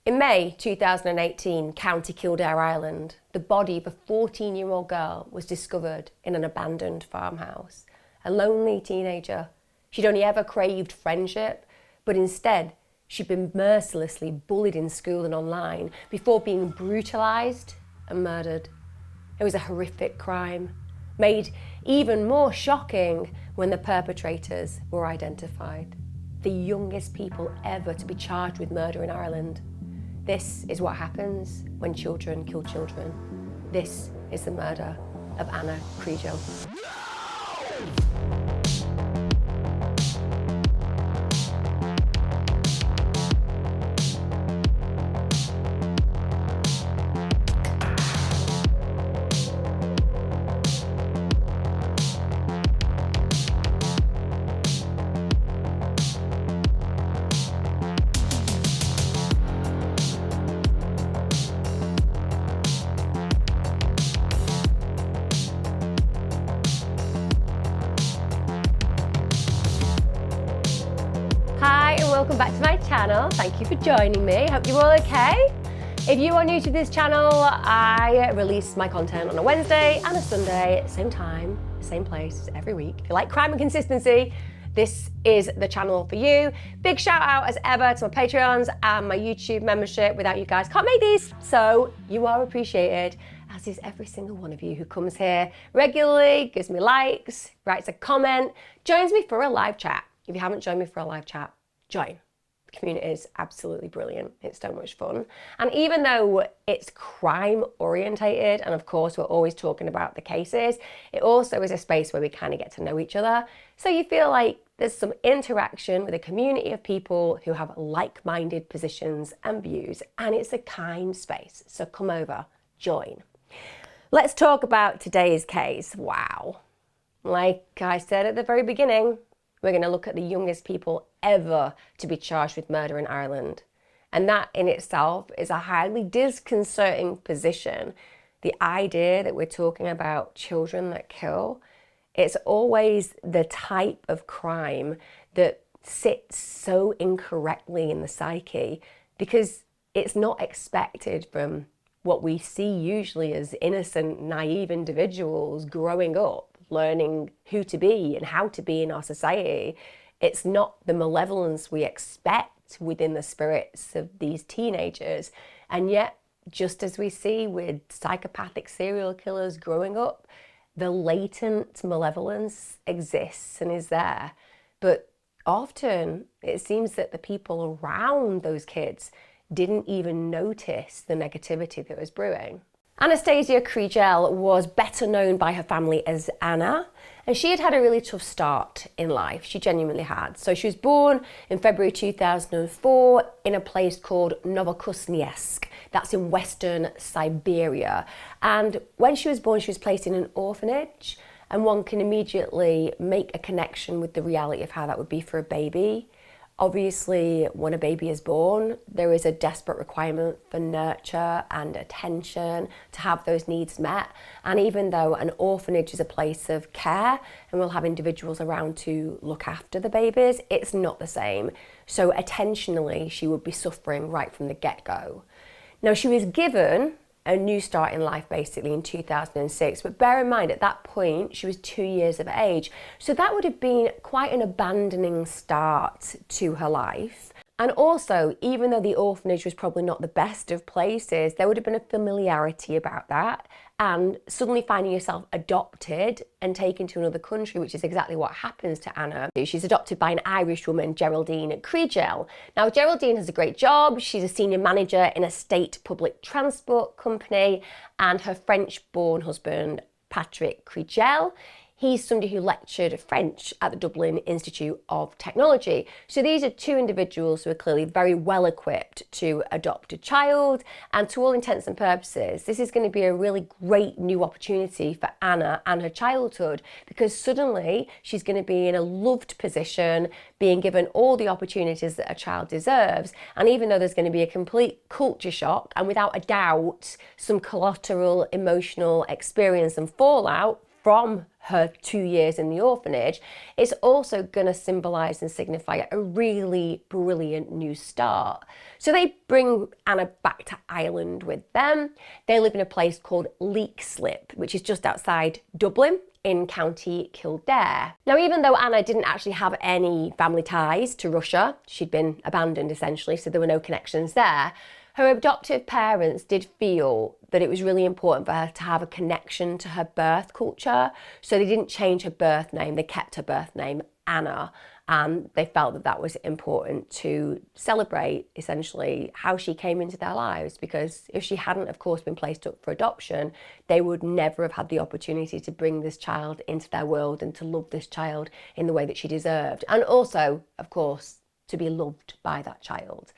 In May 2018, County Kildare, Ireland, the body of a 14-year-old girl was discovered in an abandoned farmhouse. A lonely teenager. She'd only ever craved friendship, but instead she'd been mercilessly bullied in school and online before being brutalised and murdered. It was a horrific crime, made even more shocking when the perpetrators were identified. The youngest people ever to be charged with murder in Ireland. This is what happens when children kill children. This is the murder of Ana Kriégel. Hi and welcome back to my channel. Thank you for joining me. Hope you're all okay. If you are new to this channel, I release my content on a Wednesday and a Sunday, same time, same place, every week. If you like crime and consistency, this is the channel for you. Big shout out as ever to my Patreons and my YouTube membership. Without you guys, can't make these. So you are appreciated, as is every single one of you who comes here regularly, gives me likes, writes a comment, joins me for a live chat. If you haven't joined me for a live chat, join. The community is absolutely brilliant. It's so much fun. And even though it's crime orientated, and of course we're always talking about the cases, it also is a space where we kind of get to know each other. So you feel like there's some interaction with a community of people who have like-minded positions and views, and it's a kind space. So come over, join. Let's talk about today's case. Wow. Like I said at the very beginning, we're going to look at the youngest people ever to be charged with murder in Ireland. And that in itself is a highly disconcerting position. The idea that we're talking about children that kill, it's always the type of crime that sits so incorrectly in the psyche because it's not expected from what we see usually as innocent, naive individuals growing up, learning who to be and how to be in our society. It's not the malevolence we expect within the spirits of these teenagers. And yet, just as we see with psychopathic serial killers growing up, the latent malevolence exists and is there. But often it seems that the people around those kids didn't even notice the negativity that was brewing. Anastasia Kriégel was better known by her family as Anna, and she had had a really tough start in life. She genuinely had. So she was born in February 2004 in a place called Novokuznetsk. That's in Western Siberia. And when she was born, she was placed in an orphanage, and one can immediately make a connection with the reality of how that would be for a baby. Obviously, when a baby is born, there is a desperate requirement for nurture and attention to have those needs met. And even though an orphanage is a place of care and we'll have individuals around to look after the babies, it's not the same. So attentionally, she would be suffering right from the get-go. Now, she was given a new start in life basically in 2006, but bear in mind at that point she was 2 years of age, so that would have been quite an abandoning start to her life. And also, even though the orphanage was probably not the best of places, there would have been a familiarity about that, and suddenly finding yourself adopted and taken to another country, which is exactly what happens to Anna. She's adopted by an Irish woman, Geraldine Kriégel. Now, Geraldine has a great job. She's a senior manager in a state public transport company, and her French-born husband, Patrick Kriégel, he's somebody who lectured French at the Dublin Institute of Technology. So these are two individuals who are clearly very well equipped to adopt a child, and to all intents and purposes, this is going to be a really great new opportunity for Anna and her childhood, because suddenly she's going to be in a loved position, being given all the opportunities that a child deserves. And even though there's going to be a complete culture shock, and without a doubt some collateral emotional experience and fallout from her 2 years in the orphanage, it's also going to symbolise and signify a really brilliant new start. So they bring Anna back to Ireland with them. They live in a place called Leixlip, which is just outside Dublin in County Kildare. Now, even though Anna didn't actually have any family ties to Russia, she'd been abandoned essentially, so there were no connections there, her adoptive parents did feel that it was really important for her to have a connection to her birth culture. So they didn't change her birth name, they kept her birth name Anna. And they felt that that was important to celebrate essentially how she came into their lives, because if she hadn't, of course, been placed up for adoption, they would never have had the opportunity to bring this child into their world and to love this child in the way that she deserved. And also, of course, to be loved by that child.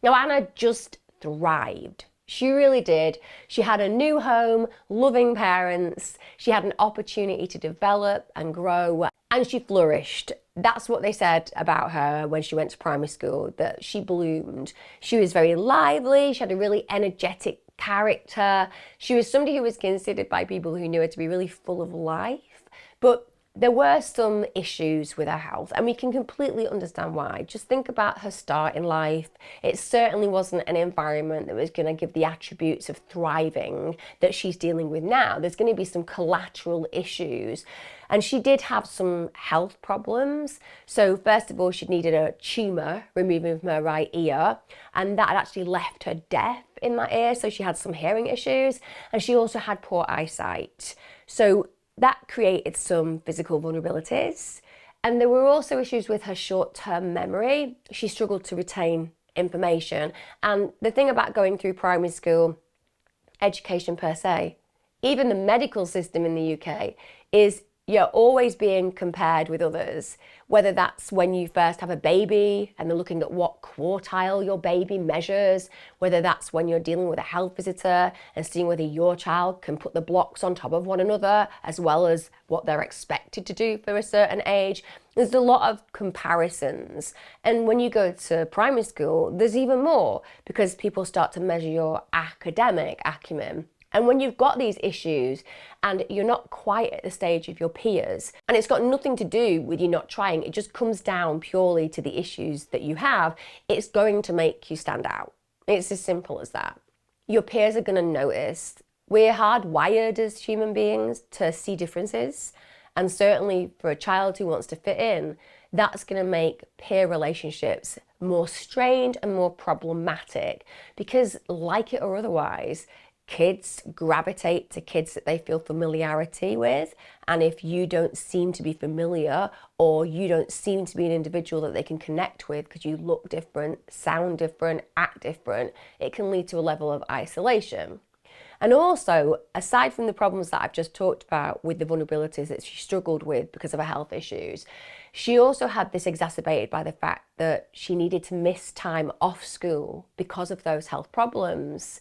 Now, Anna just thrived. She really did. She had a new home, loving parents. She had an opportunity to develop and grow, and she flourished. That's what they said about her when she went to primary school, that she bloomed. She was very lively. She had a really energetic character. She was somebody who was considered by people who knew her to be really full of life. But there were some issues with her health, and we can completely understand why. Just think about her start in life. It certainly wasn't an environment that was going to give the attributes of thriving that she's dealing with now. There's going to be some collateral issues. And she did have some health problems. So first of all, she needed a tumour removed from her right ear, and that had actually left her deaf in that ear. So she had some hearing issues, and she also had poor eyesight. So that created some physical vulnerabilities. And there were also issues with her short-term memory. She struggled to retain information. And the thing about going through primary school education per se, even the medical system in the UK, is you're always being compared with others, whether that's when you first have a baby and they're looking at what quartile your baby measures, whether that's when you're dealing with a health visitor and seeing whether your child can put the blocks on top of one another, as well as what they're expected to do for a certain age. There's a lot of comparisons. And when you go to primary school, there's even more, because people start to measure your academic acumen. And when you've got these issues and you're not quite at the stage of your peers, and it's got nothing to do with you not trying, it just comes down purely to the issues that you have, it's going to make you stand out. It's as simple as that. Your peers are going to notice. We're hardwired as human beings to see differences. And certainly for a child who wants to fit in, that's going to make peer relationships more strained and more problematic, because like it or otherwise, kids gravitate to kids that they feel familiarity with. And if you don't seem to be familiar, or you don't seem to be an individual that they can connect with because you look different, sound different, act different, it can lead to a level of isolation. And also, aside from the problems that I've just talked about with the vulnerabilities that she struggled with because of her health issues, she also had this exacerbated by the fact that she needed to miss time off school because of those health problems.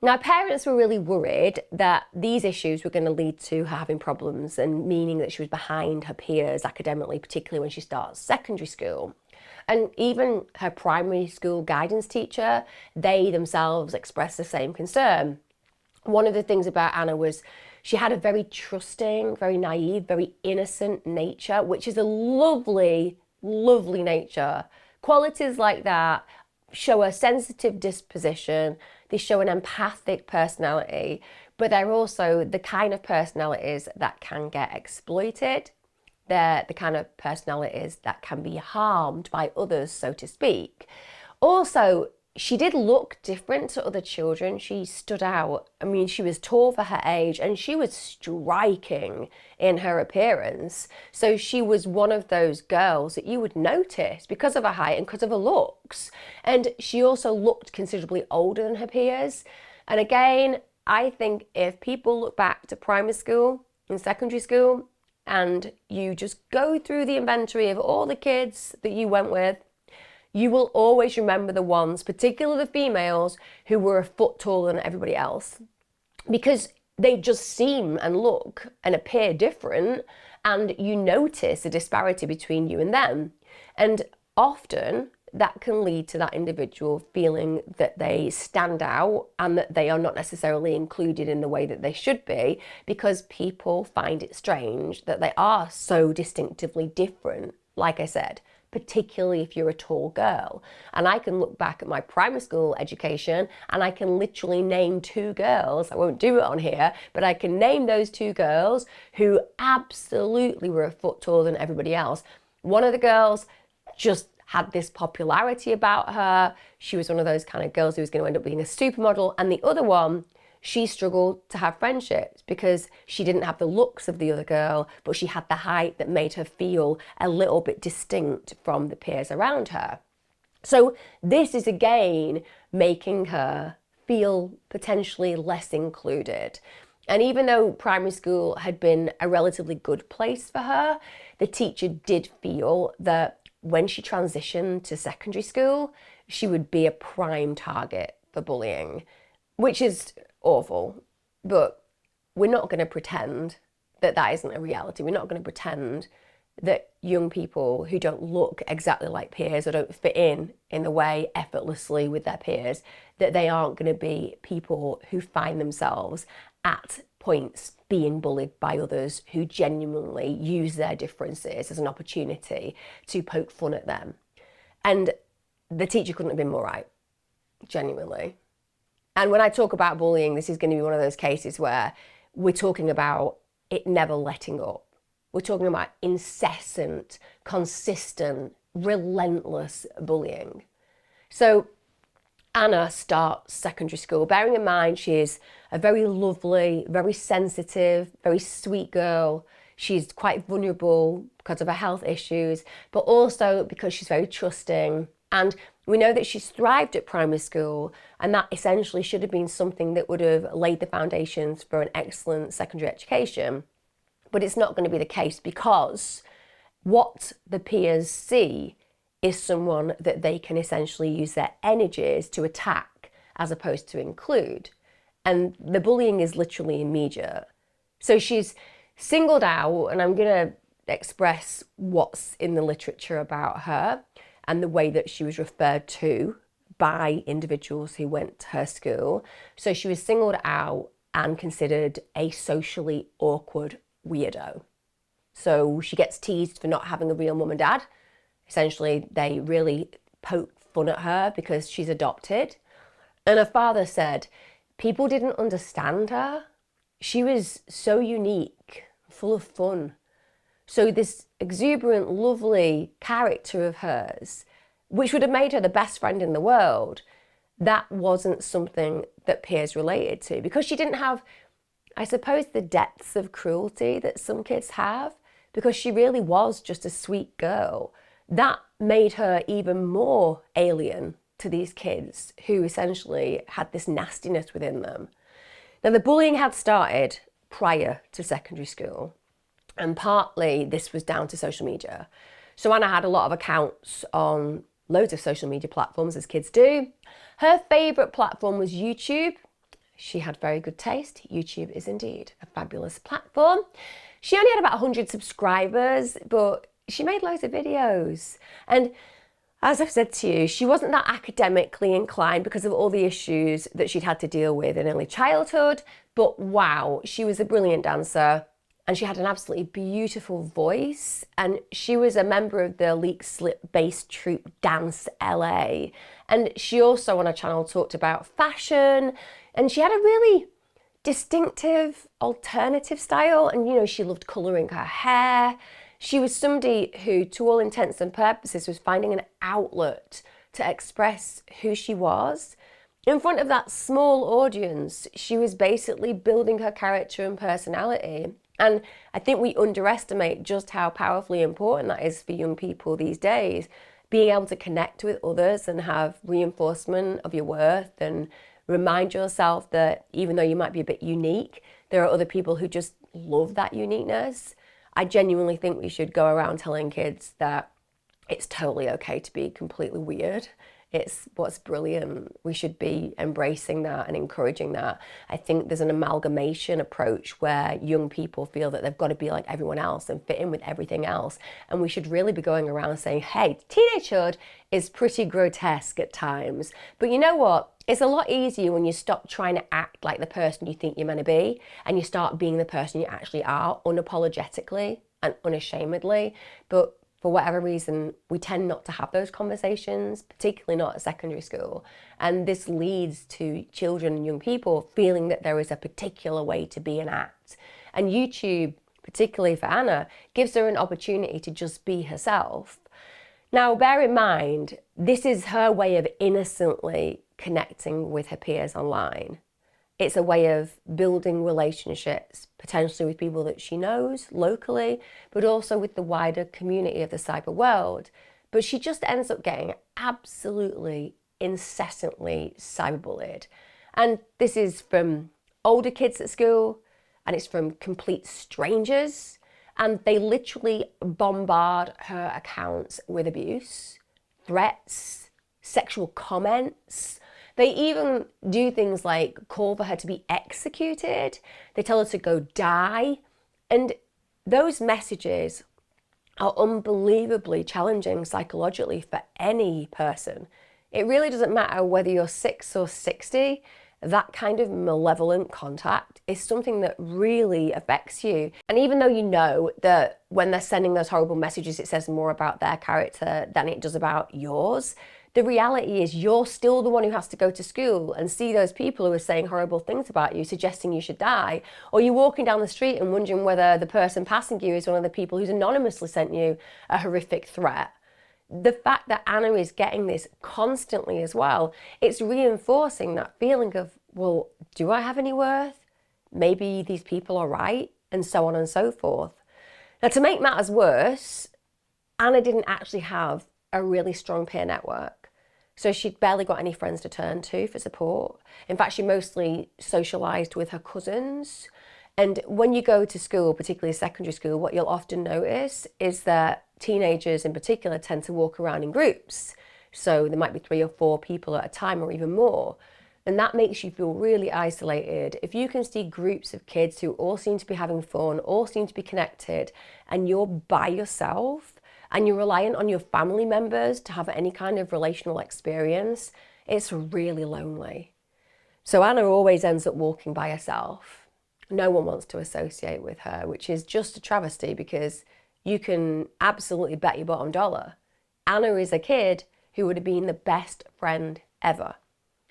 Now, parents were really worried that these issues were going to lead to her having problems, and meaning that she was behind her peers academically, particularly when she starts secondary school. And even her primary school guidance teacher, they themselves expressed the same concern. One of the things about Anna was she had a very trusting, very naive, very innocent nature, which is a lovely, lovely nature. Qualities like that show a sensitive disposition, they show an empathic personality, but they're also the kind of personalities that can get exploited. They're the kind of personalities that can be harmed by others, so to speak. Also, she did look different to other children. She stood out. I mean, she was tall for her age, and she was striking in her appearance. So she was one of those girls that you would notice because of her height and because of her looks. And she also looked considerably older than her peers. And again, I think if people look back to primary school and secondary school, and you just go through the inventory of all the kids that you went with, you will always remember the ones, particularly the females, who were a foot taller than everybody else, because they just seem and look and appear different, and you notice the disparity between you and them. And often that can lead to that individual feeling that they stand out and that they are not necessarily included in the way that they should be, because people find it strange that they are so distinctively different, like I said, particularly if you're a tall girl. And I can look back at my primary school education and I can literally name 2 girls, I won't do it on here, but I can name those 2 girls who absolutely were a foot taller than everybody else. One of the girls just had this popularity about her. She was one of those kind of girls who was going to end up being a supermodel. And the other one, she struggled to have friendships because she didn't have the looks of the other girl, but she had the height that made her feel a little bit distinct from the peers around her. So this is again making her feel potentially less included. And even though primary school had been a relatively good place for her, the teacher did feel that when she transitioned to secondary school, she would be a prime target for bullying, which is awful. But we're not going to pretend that that isn't a reality. We're not going to pretend that young people who don't look exactly like peers or don't fit in the way effortlessly with their peers, that they aren't going to be people who find themselves at points being bullied by others who genuinely use their differences as an opportunity to poke fun at them. And the teacher couldn't have been more right, genuinely. And when I talk about bullying, this is going to be one of those cases where we're talking about it never letting up. We're talking about incessant, consistent, relentless bullying. So Anna starts secondary school, bearing in mind she is a very lovely, very sensitive, very sweet girl. She's quite vulnerable because of her health issues, but also because she's very trusting. And we know that she's thrived at primary school, and that essentially should have been something that would have laid the foundations for an excellent secondary education. But it's not going to be the case, because what the peers see is someone that they can essentially use their energies to attack as opposed to include. And the bullying is literally immediate. So she's singled out, and I'm going to express what's in the literature about her and the way that she was referred to by individuals who went to her school. So she was singled out and considered a socially awkward weirdo. So she gets teased for not having a real mum and dad. Essentially, they really poke fun at her because she's adopted. And her father said people didn't understand her. She was so unique, full of fun. So this exuberant, lovely character of hers, which would have made her the best friend in the world, that wasn't something that peers related to, because she didn't have, I suppose, the depths of cruelty that some kids have, because she really was just a sweet girl. That made her even more alien to these kids who essentially had this nastiness within them. Now, the bullying had started prior to secondary school, and partly this was down to social media. So Anna had a lot of accounts on loads of social media platforms, as kids do. Her favourite platform was YouTube. She had very good taste. YouTube is indeed a fabulous platform. She only had about 100 subscribers, but she made loads of videos. And as I've said to you, she wasn't that academically inclined because of all the issues that she'd had to deal with in early childhood. But wow, she was a brilliant dancer, and she had an absolutely beautiful voice. And she was a member of the Leak Slip bass troupe Dance LA. And she also on her channel talked about fashion, and she had a really distinctive alternative style. And you know, she loved colouring her hair. She was somebody who, to all intents and purposes, was finding an outlet to express who she was. In front of that small audience, she was basically building her character and personality. And I think we underestimate just how powerfully important that is for young people these days. Being able to connect with others and have reinforcement of your worth, and remind yourself that even though you might be a bit unique, there are other people who just love that uniqueness. I genuinely think we should go around telling kids that it's totally okay to be completely weird. It's what's brilliant. We should be embracing that and encouraging that. I think there's an amalgamation approach where young people feel that they've got to be like everyone else and fit in with everything else. And we should really be going around saying, hey, teenagehood is pretty grotesque at times. But you know what? It's a lot easier when you stop trying to act like the person you think you're meant to be and you start being the person you actually are, unapologetically and unashamedly. But for whatever reason, we tend not to have those conversations, particularly not at secondary school. And this leads to children and young people feeling that there is a particular way to be and act. And YouTube, particularly for Anna, gives her an opportunity to just be herself. Now, bear in mind, this is her way of innocently connecting with her peers online. It's a way of building relationships, potentially with people that she knows locally, but also with the wider community of the cyber world. But she just ends up getting absolutely incessantly cyberbullied. And this is from older kids at school, and it's from complete strangers. And they literally bombard her accounts with abuse, threats, sexual comments. They even do things like call for her to be executed. They tell her to go die. And those messages are unbelievably challenging psychologically for any person. It really doesn't matter whether you're 6 or 60. That kind of malevolent contact is something that really affects you. And even though you know that when they're sending those horrible messages, it says more about their character than it does about yours, the reality is you're still the one who has to go to school and see those people who are saying horrible things about you, suggesting you should die. Or you're walking down the street and wondering whether the person passing you is one of the people who's anonymously sent you a horrific threat. The fact that Anna is getting this constantly as well, it's reinforcing that feeling of, well, do I have any worth? Maybe these people are right, and so on and so forth. Now, to make matters worse, Anna didn't actually have a really strong peer network. So she'd barely got any friends to turn to for support. In fact, she mostly socialised with her cousins. And when you go to school, particularly secondary school, what you'll often notice is that teenagers in particular tend to walk around in groups. So there might be 3 or 4 people at a time or even more. And that makes you feel really isolated. If you can see groups of kids who all seem to be having fun, all seem to be connected, and you're by yourself, and you're reliant on your family members to have any kind of relational experience, it's really lonely. So Anna always ends up walking by herself. No one wants to associate with her, which is just a travesty because you can absolutely bet your bottom dollar. Anna is a kid who would have been the best friend ever.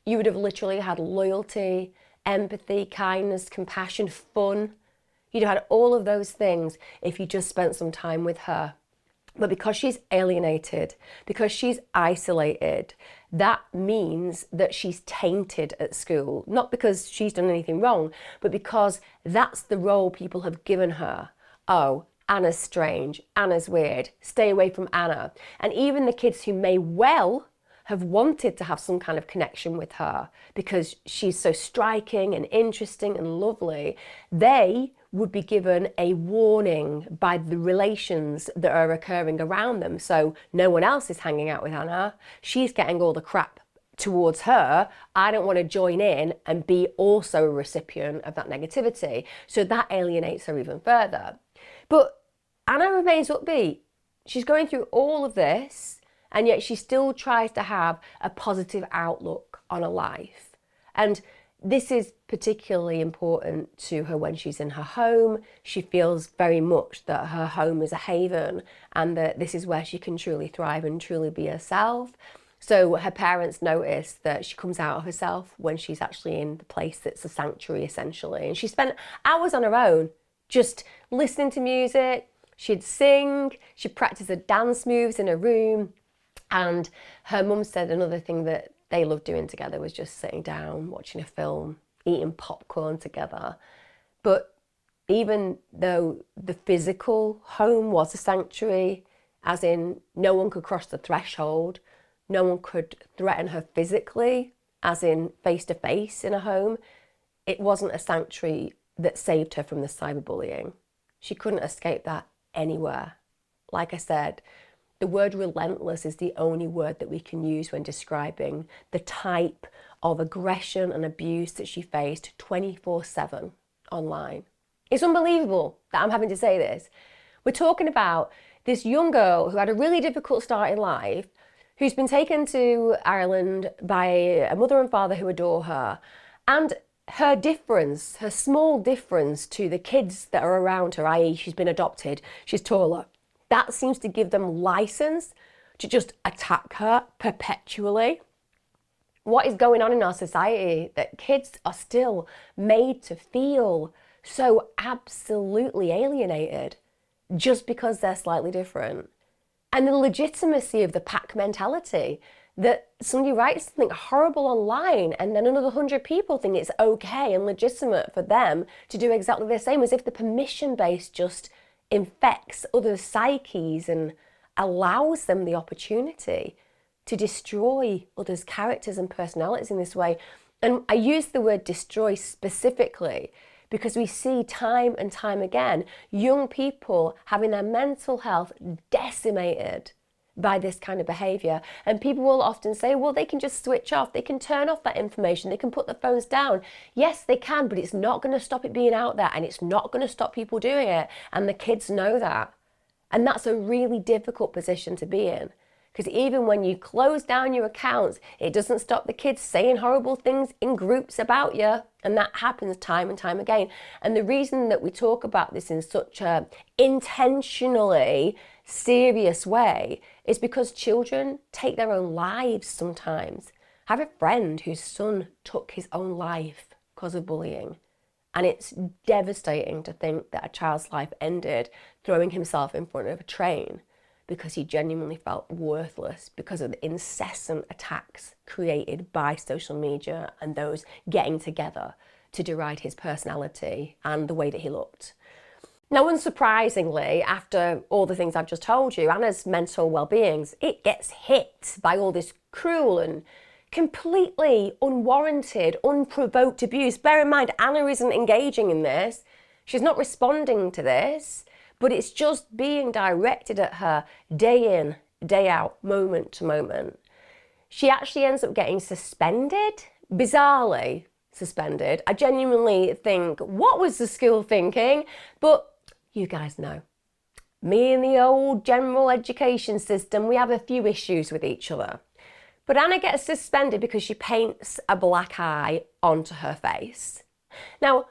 You would have literally had loyalty, empathy, kindness, compassion, fun. You'd have had all of those things if you just spent some time with her. But because she's alienated, because she's isolated, that means that she's tainted at school. Not because she's done anything wrong, but because that's the role people have given her. Oh, Anna's strange, Anna's weird, stay away from Anna. And even the kids who may well have wanted to have some kind of connection with her because she's so striking and interesting and lovely, they would be given a warning by the relations that are occurring around them. So no one else is hanging out with Anna. She's getting all the crap towards her. I don't want to join in and be also a recipient of that negativity. So that alienates her even further. But Anna remains upbeat. She's going through all of this, and yet she still tries to have a positive outlook on her life. And this is particularly important to her when she's in her home. She feels very much that her home is a haven and that this is where she can truly thrive and truly be herself. So her parents notice that she comes out of herself when she's actually in the place that's a sanctuary, essentially. And she spent hours on her own, just listening to music. She'd sing, she'd practice her dance moves in her room. And her mum said another thing that they loved doing together was just sitting down, watching a film, eating popcorn together. But even though the physical home was a sanctuary, as in no one could cross the threshold, no one could threaten her physically, as in face to face in a home, it wasn't a sanctuary that saved her from the cyberbullying. She couldn't escape that anywhere. Like I said, The word relentless is the only word that we can use when describing the type of aggression and abuse that she faced 24/7 online. It's unbelievable that I'm having to say this. We're talking about this young girl who had a really difficult start in life, who's been taken to Ireland by a mother and father who adore her, and her difference, her small difference to the kids that are around her, i.e. she's been adopted, she's taller, that seems to give them license to just attack her perpetually. What is going on in our society that kids are still made to feel so absolutely alienated just because they're slightly different? And the legitimacy of the pack mentality, that somebody writes something horrible online and then another 100 people think it's okay and legitimate for them to do exactly the same, as if the permission base just infects other psyches and allows them the opportunity to destroy others' characters and personalities in this way. And I use the word destroy specifically because we see time and time again young people having their mental health decimated by this kind of behaviour. And people will often say, well, they can just switch off, they can turn off that information, they can put the phones down. Yes, they can, but it's not going to stop it being out there, and it's not going to stop people doing it. And the kids know that. And that's a really difficult position to be in. Because even when you close down your accounts, it doesn't stop the kids saying horrible things in groups about you. And that happens time and time again. And the reason that we talk about this in such a intentionally serious way is because children take their own lives sometimes. I have a friend whose son took his own life because of bullying. And it's devastating to think that a child's life ended throwing himself in front of a train because he genuinely felt worthless because of the incessant attacks created by social media and those getting together to deride his personality and the way that he looked. Now, unsurprisingly, after all the things I've just told you, Anna's mental well-being, it gets hit by all this cruel and completely unwarranted, unprovoked abuse. Bear in mind, Anna isn't engaging in this. She's not responding to this, but it's just being directed at her day in, day out, moment to moment. She actually ends up getting suspended, bizarrely suspended. I genuinely think, what was the school thinking? But you guys know, me and the old general education system, we have a few issues with each other. But Anna gets suspended because she paints a black eye onto her face. Now,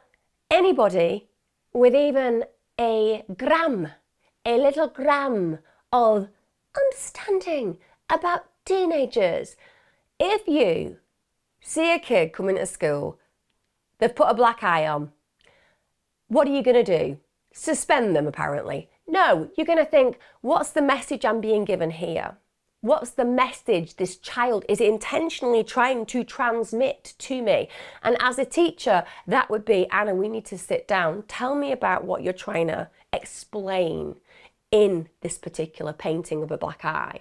anybody with even a little gram of understanding about teenagers, if you see a kid coming to school, they've put a black eye on, what are you going to do? Suspend them, apparently. No, you're going to think, what's the message I'm being given here? What's the message this child is intentionally trying to transmit to me? And as a teacher, that would be, Anna, we need to sit down. Tell me about what you're trying to explain in this particular painting of a black eye.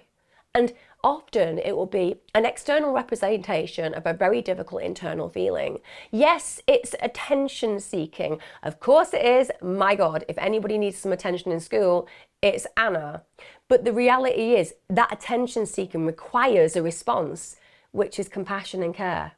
And often it will be an external representation of a very difficult internal feeling. Yes, it's attention seeking. Of course it is. My God, if anybody needs some attention in school, it's Anna. But the reality is that attention seeking requires a response, which is compassion and care.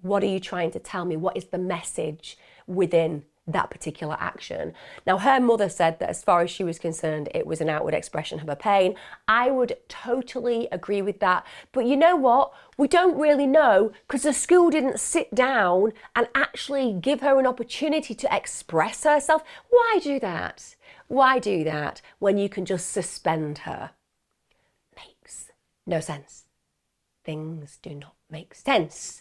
What are you trying to tell me? What is the message within that particular action? Now, her mother said that as far as she was concerned, it was an outward expression of her pain. I would totally agree with that. But you know what? We don't really know because the school didn't sit down and actually give her an opportunity to express herself. Why do that? Why do that when you can just suspend her? Makes no sense. Things do not make sense.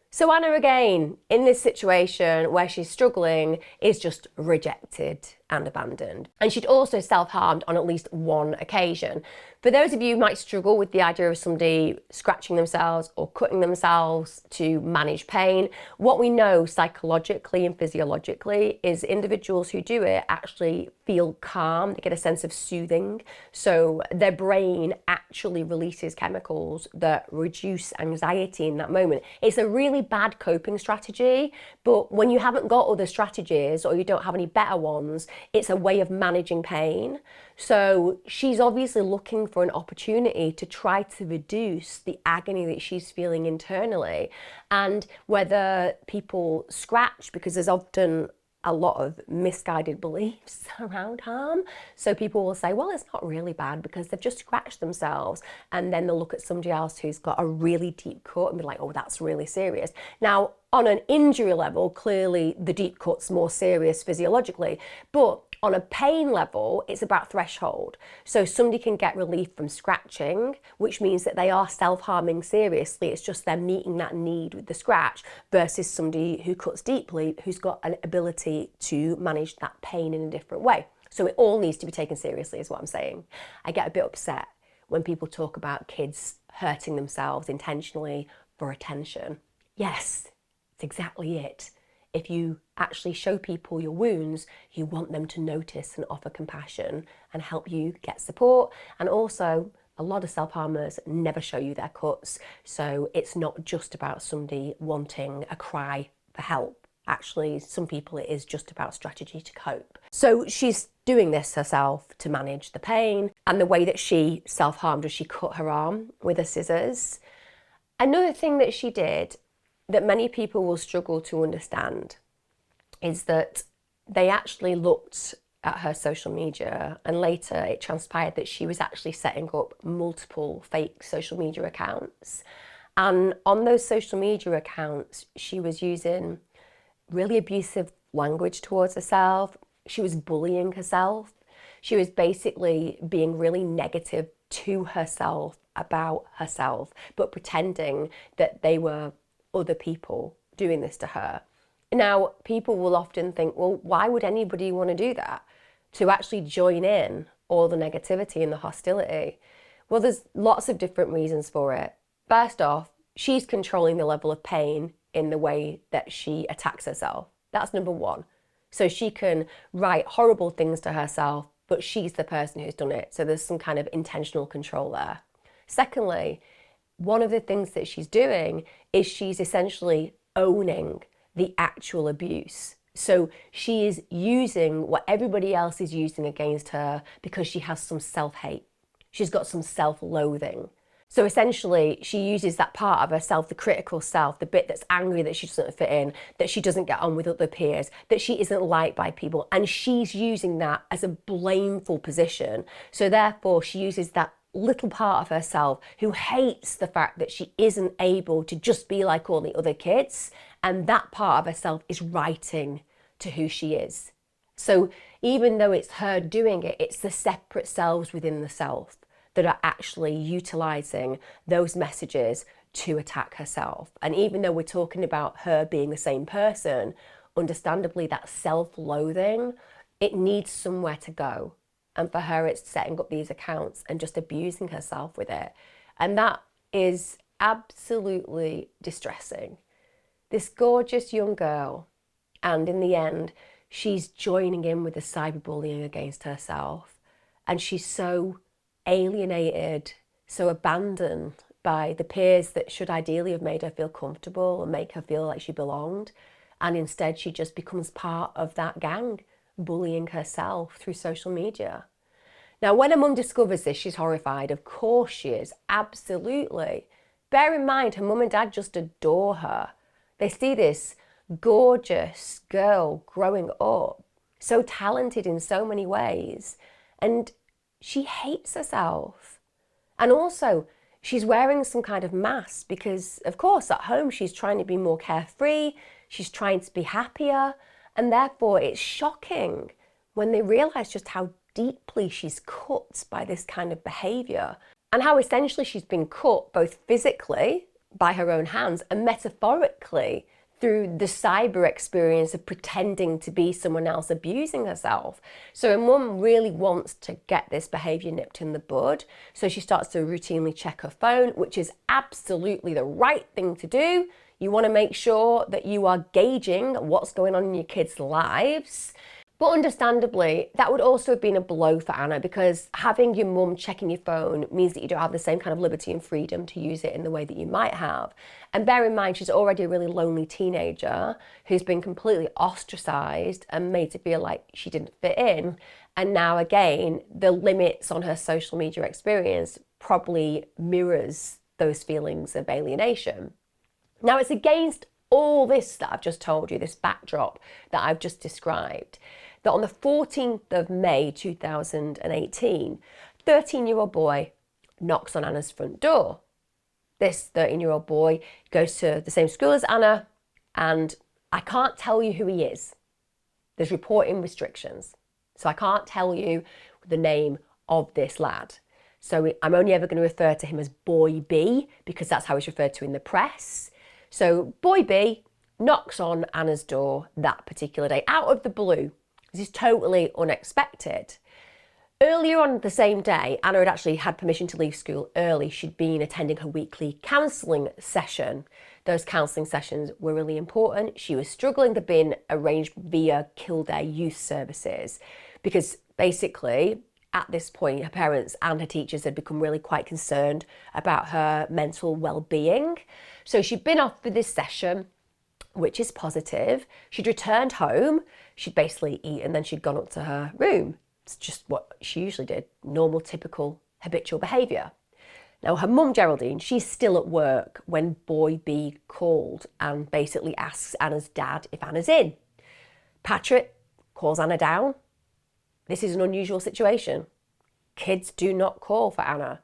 So Anna, again, in this situation where she's struggling, is just rejected and abandoned. And she'd also self-harmed on at least one occasion. For those of you who might struggle with the idea of somebody scratching themselves or cutting themselves to manage pain, what we know psychologically and physiologically is individuals who do it actually feel calm, they get a sense of soothing. So their brain actually releases chemicals that reduce anxiety in that moment. It's a really bad coping strategy, but when you haven't got other strategies or you don't have any better ones, It's a way of managing pain. So she's obviously looking for an opportunity to try to reduce the agony that she's feeling internally. And whether people scratch, because there's often a lot of misguided beliefs around harm. So people will say, well, it's not really bad because they've just scratched themselves. And then they'll look at somebody else who's got a really deep cut and be like, oh, that's really serious. Now, on an injury level, clearly the deep cut's more serious physiologically, but on a pain level, it's about threshold. So somebody can get relief from scratching, which means that they are self-harming seriously. It's just them meeting that need with the scratch versus somebody who cuts deeply, who's got an ability to manage that pain in a different way. So it all needs to be taken seriously is what I'm saying. I get a bit upset when people talk about kids hurting themselves intentionally for attention. Yes, it's exactly it. If you actually show people your wounds, you want them to notice and offer compassion and help you get support. And also, a lot of self-harmers never show you their cuts. So it's not just about somebody wanting a cry for help. Actually, some people it is just about strategy to cope. So she's doing this herself to manage the pain. And the way that she self-harmed was she cut her arm with a scissors. Another thing that she did that many people will struggle to understand is that they actually looked at her social media, and later it transpired that she was actually setting up multiple fake social media accounts. And on those social media accounts, she was using really abusive language towards herself. She was bullying herself. She was basically being really negative to herself about herself, but pretending that they were other people doing this to her. Now, people will often think, well, why would anybody want to do that? To actually join in all the negativity and the hostility? Well, there's lots of different reasons for it. First off, she's controlling the level of pain in the way that she attacks herself. That's number one. So she can write horrible things to herself, but she's the person who's done it. So there's some kind of intentional control there. Secondly, one of the things that she's doing is she's essentially owning the actual abuse. So she is using what everybody else is using against her because she has some self-hate. She's got some self-loathing. So essentially, she uses that part of herself, the critical self, the bit that's angry that she doesn't fit in, that she doesn't get on with other peers, that she isn't liked by people, and she's using that as a blameful position. So therefore, she uses that little part of herself who hates the fact that she isn't able to just be like all the other kids, and that part of herself is writing to who she is. So even though it's her doing it, it's the separate selves within the self that are actually utilizing those messages to attack herself. And even though we're talking about her being the same person, understandably that self-loathing, it needs somewhere to go. And for her, it's setting up these accounts and just abusing herself with it. And that is absolutely distressing. This gorgeous young girl, and in the end, she's joining in with the cyberbullying against herself. And she's so alienated, so abandoned by the peers that should ideally have made her feel comfortable and make her feel like she belonged. And instead, she just becomes part of that gang, bullying herself through social media. Now, when her mum discovers this, she's horrified. Of course she is, absolutely. Bear in mind, her mum and dad just adore her. They see this gorgeous girl growing up, so talented in so many ways, and she hates herself. And also, she's wearing some kind of mask because, of course, at home she's trying to be more carefree, she's trying to be happier, and therefore it's shocking when they realise just how deeply she's cut by this kind of behaviour, and how essentially she's been cut both physically by her own hands and metaphorically through the cyber experience of pretending to be someone else abusing herself. So her mum really wants to get this behaviour nipped in the bud. So she starts to routinely check her phone, which is absolutely the right thing to do. You want to make sure that you are gauging what's going on in your kids' lives. But understandably, that would also have been a blow for Anna, because having your mum checking your phone means that you don't have the same kind of liberty and freedom to use it in the way that you might have. And bear in mind, she's already a really lonely teenager who's been completely ostracised and made to feel like she didn't fit in. And now again, the limits on her social media experience probably mirrors those feelings of alienation. Now, it's against all this that I've just told you, this backdrop that I've just described, that on the 14th of May 2018, 13-year-old boy knocks on Anna's front door. This 13-year-old boy goes to the same school as Anna, and I can't tell you who he is. There's reporting restrictions, so I can't tell you the name of this lad. So I'm only ever going to refer to him as Boy B, because that's how he's referred to in the press. So Boy B knocks on Anna's door that particular day, out of the blue. This is totally unexpected. Earlier on the same day, Anna had actually had permission to leave school early. She'd been attending her weekly counselling session. Those counselling sessions were really important. She was struggling. They'd been arranged via Kildare Youth Services, because basically at this point her parents and her teachers had become really quite concerned about her mental well-being. So she'd been off for this session, which is positive. She'd returned home, she'd basically eaten, then she'd gone up to her room. It's just what she usually did, normal, typical, habitual behaviour. Now, her mum, Geraldine, she's still at work when Boy B called and basically asks Anna's dad if Anna's in. Patrick calls Anna down. This is an unusual situation. Kids do not call for Anna.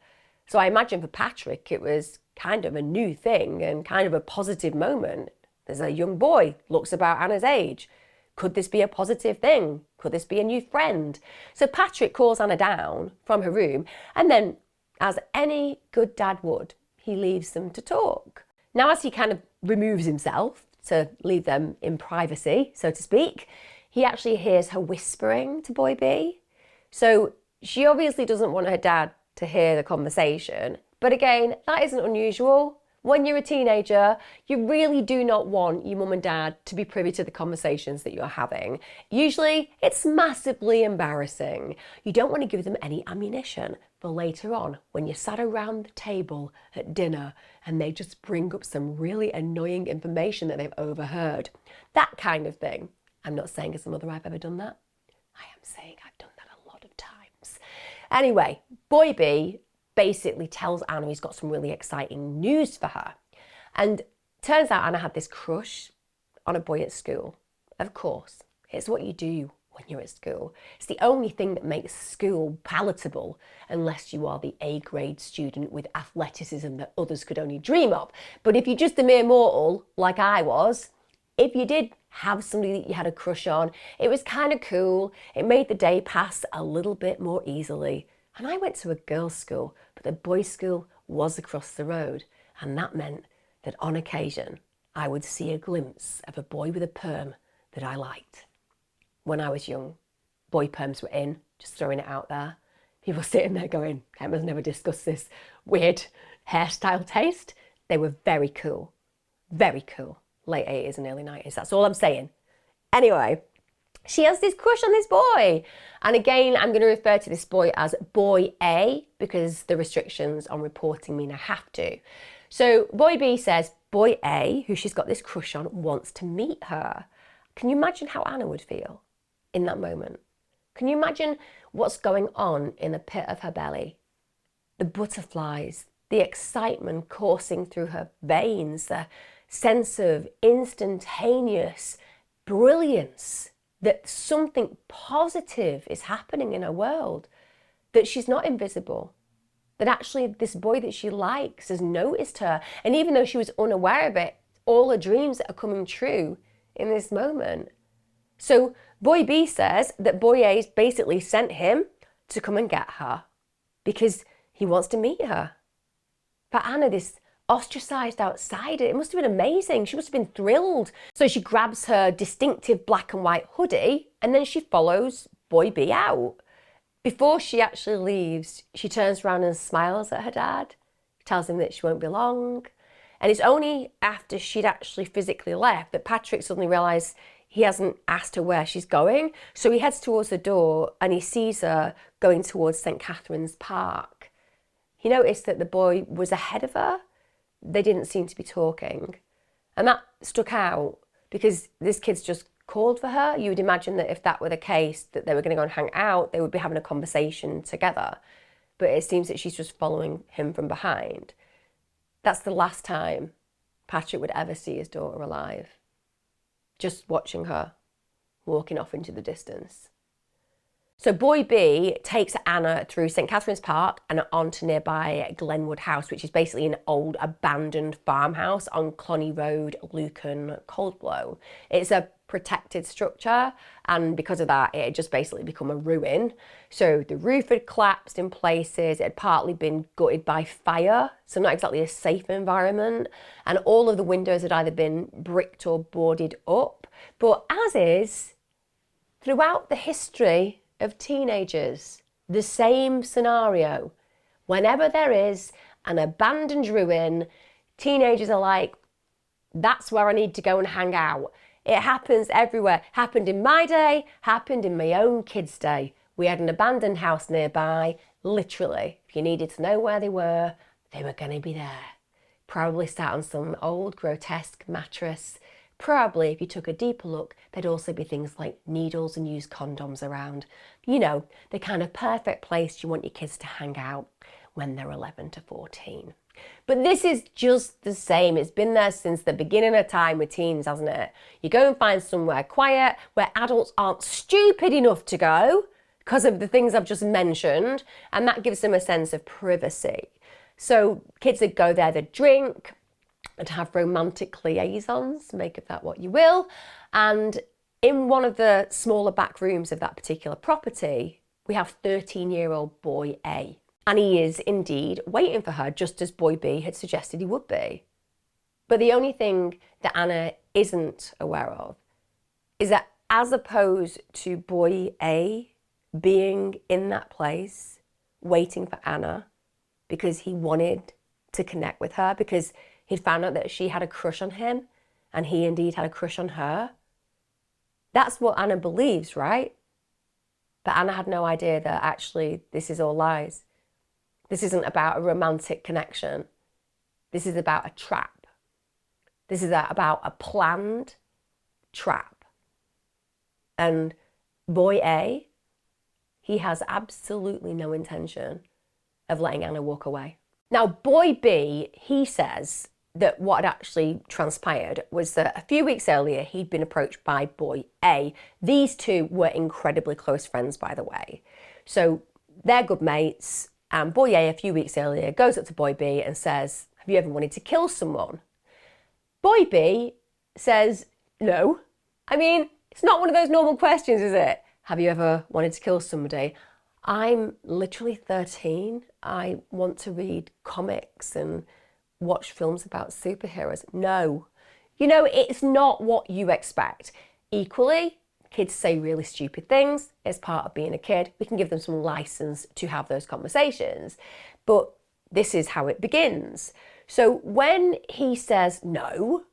So I imagine for Patrick, it was kind of a new thing and kind of a positive moment. There's a young boy, looks about Anna's age. Could this be a positive thing? Could this be a new friend? So Patrick calls Anna down from her room, and then, as any good dad would, he leaves them to talk. Now, as he kind of removes himself to leave them in privacy, so to speak, he actually hears her whispering to Boy B. So she obviously doesn't want her dad to hear the conversation. But again, that isn't unusual. When you're a teenager, you really do not want your mum and dad to be privy to the conversations that you're having. Usually, it's massively embarrassing. You don't want to give them any ammunition for later on when you're sat around the table at dinner and they just bring up some really annoying information that they've overheard. That kind of thing. I'm not saying as a mother I've ever done that. I am saying I've done that a lot of times. Anyway, Boy B basically tells Anna he's got some really exciting news for her. And turns out Anna had this crush on a boy at school. Of course, it's what you do when you're at school. It's the only thing that makes school palatable, unless you are the A-grade student with athleticism that others could only dream of. But if you're just a mere mortal, like I was, if you did have somebody that you had a crush on, it was kind of cool. It made the day pass a little bit more easily. And I went to a girls' school, but the boys' school was across the road. And that meant that on occasion, I would see a glimpse of a boy with a perm that I liked. When I was young, boy perms were in, just throwing it out there. People sitting there going, Emma's never discussed this weird hairstyle taste. They were very cool, very cool. Late 80s and early 90s, that's all I'm saying. Anyway, she has this crush on this boy. And again, I'm going to refer to this boy as Boy A, because the restrictions on reporting mean I have to. So Boy B says Boy A, who she's got this crush on, wants to meet her. Can you imagine how Anna would feel in that moment? Can you imagine what's going on in the pit of her belly? The butterflies, the excitement coursing through her veins, the sense of instantaneous brilliance, that something positive is happening in her world, that she's not invisible, that actually this boy that she likes has noticed her. And even though she was unaware of it, all her dreams are coming true in this moment. So Boy B says that Boy A's basically sent him to come and get her because he wants to meet her. For Anna, this ostracised outsider, it must have been amazing. She must have been thrilled. So she grabs her distinctive black and white hoodie and then she follows Boy B out. Before she actually leaves, she turns around and smiles at her dad, tells him that she won't be long. And it's only after she'd actually physically left that Patrick suddenly realised he hasn't asked her where she's going. So he heads towards the door and he sees her going towards St. Catherine's Park. He noticed that the boy was ahead of her. They didn't seem to be talking. And that stuck out because this kid's just called for her. You would imagine that if that were the case, that they were going to go and hang out, they would be having a conversation together. But it seems that she's just following him from behind. That's the last time Patrick would ever see his daughter alive. Just watching her walking off into the distance. So boy B takes Anna through St. Catherine's Park and onto nearby Glenwood House, which is basically an old abandoned farmhouse on Cloney Road, Lucan, Coldblow. It's a protected structure, and because of that it had just basically become a ruin. So the roof had collapsed in places, it had partly been gutted by fire, so not exactly a safe environment, and all of the windows had either been bricked or boarded up. But as is throughout the history of teenagers, the same scenario. Whenever there is an abandoned ruin, teenagers are like, that's where I need to go and hang out. It happens everywhere. Happened in my day, happened in my own kids' day. We had an abandoned house nearby. Literally, if you needed to know where they were going to be there. Probably sat on some old grotesque mattress. Probably, if you took a deeper look, there'd also be things like needles and used condoms around. You know, the kind of perfect place you want your kids to hang out when they're 11 to 14. But this is just the same. It's been there since the beginning of time with teens, hasn't it? You go and find somewhere quiet where adults aren't stupid enough to go because of the things I've just mentioned, and that gives them a sense of privacy. So kids that go there, that drink and have romantic liaisons, make of that what you will. And in one of the smaller back rooms of that particular property, we have 13-year-old boy A. And he is indeed waiting for her, just as boy B had suggested he would be. But the only thing that Anna isn't aware of is that as opposed to boy A being in that place, waiting for Anna, because he wanted to connect with her, because he'd found out that she had a crush on him, and he indeed had a crush on her. That's what Anna believes, right? But Anna had no idea that actually this is all lies. This isn't about a romantic connection. This is about a trap. This is about a planned trap. And boy A, he has absolutely no intention of letting Anna walk away. Now, boy B, he says that what had actually transpired was that a few weeks earlier, he'd been approached by boy A. These two were incredibly close friends, by the way. So they're good mates. And boy A few weeks earlier goes up to boy B and says, have you ever wanted to kill someone? Boy B says, no. I mean, it's not one of those normal questions, is it? Have you ever wanted to kill somebody? I'm literally 13. I want to read comics and watch films about superheroes. No. You know, it's not what you expect. Equally, kids say really stupid things. It's part of being a kid. We can give them some license to have those conversations. But this is how it begins. So when he says no,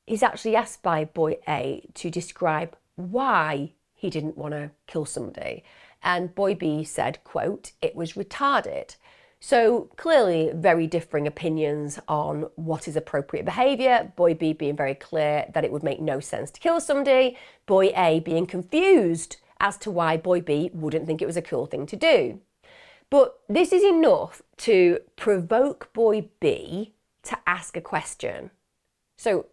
he's actually asked by boy A to describe why he didn't want to kill somebody. And boy B said, quote, it was retarded. So clearly very differing opinions on what is appropriate behaviour. Boy B being very clear that it would make no sense to kill somebody. Boy A being confused as to why boy B wouldn't think it was a cool thing to do. But this is enough to provoke boy B to ask a question. So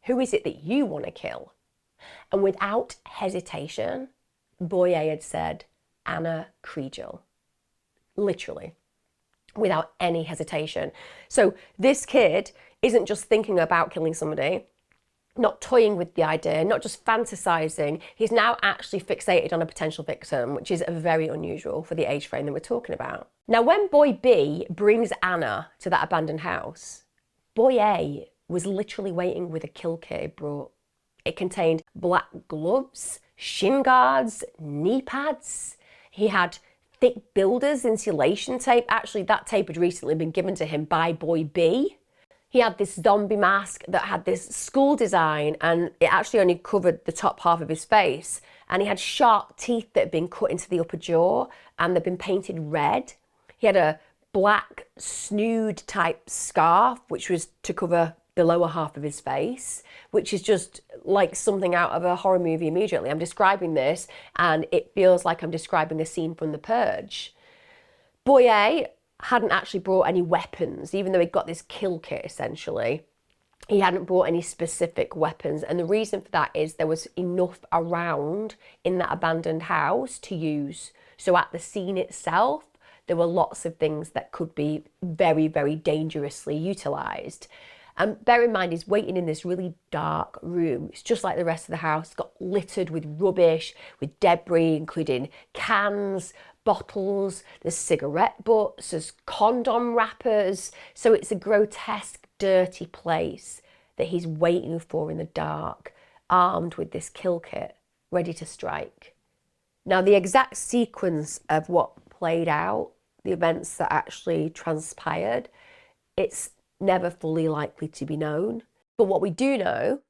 who is it that you want to kill? And without hesitation, boy A had said, Ana Kriégel. Literally. Without any hesitation. So this kid isn't just thinking about killing somebody, not toying with the idea, not just fantasizing. He's now actually fixated on a potential victim, which is very unusual for the age frame that we're talking about. Now, when boy B brings Anna to that abandoned house, boy A was literally waiting with a kill kit he brought. It contained black gloves, shin guards, knee pads. He had thick builder's insulation tape. Actually, that tape had recently been given to him by boy B. He had this zombie mask that had this skull design, and it actually only covered the top half of his face. And he had sharp teeth that had been cut into the upper jaw, and they'd been painted red. He had a black snood type scarf, which was to cover the lower half of his face, which is just like something out of a horror movie immediately. I'm describing this and it feels like I'm describing a scene from The Purge. Boy A hadn't actually brought any weapons, even though he'd got this kill kit essentially. He hadn't brought any specific weapons, and the reason for that is there was enough around in that abandoned house to use. So at the scene itself, there were lots of things that could be very, very dangerously utilised. And bear in mind, he's waiting in this really dark room. It's just like the rest of the house. It's got littered with rubbish, with debris, including cans, bottles, there's cigarette butts, there's condom wrappers. So it's a grotesque, dirty place that he's waiting for in the dark, armed with this kill kit, ready to strike. Now, the exact sequence of what played out, the events that actually transpired, it's never fully likely to be known. But what we do know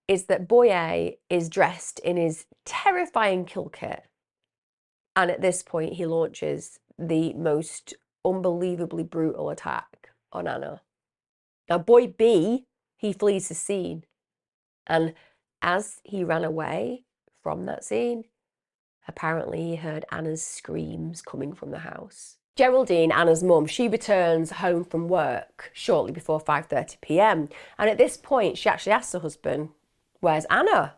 is that Boy A is dressed in his terrifying kill kit. And at this point, he launches the most unbelievably brutal attack on Ana. Now, Boy B, he flees the scene. And as he ran away from that scene, apparently he heard Ana's screams coming from the house. Geraldine, Ana's mum, she returns home from work shortly before 5:30 p.m. And at this point, she actually asks her husband, "Where's Ana?"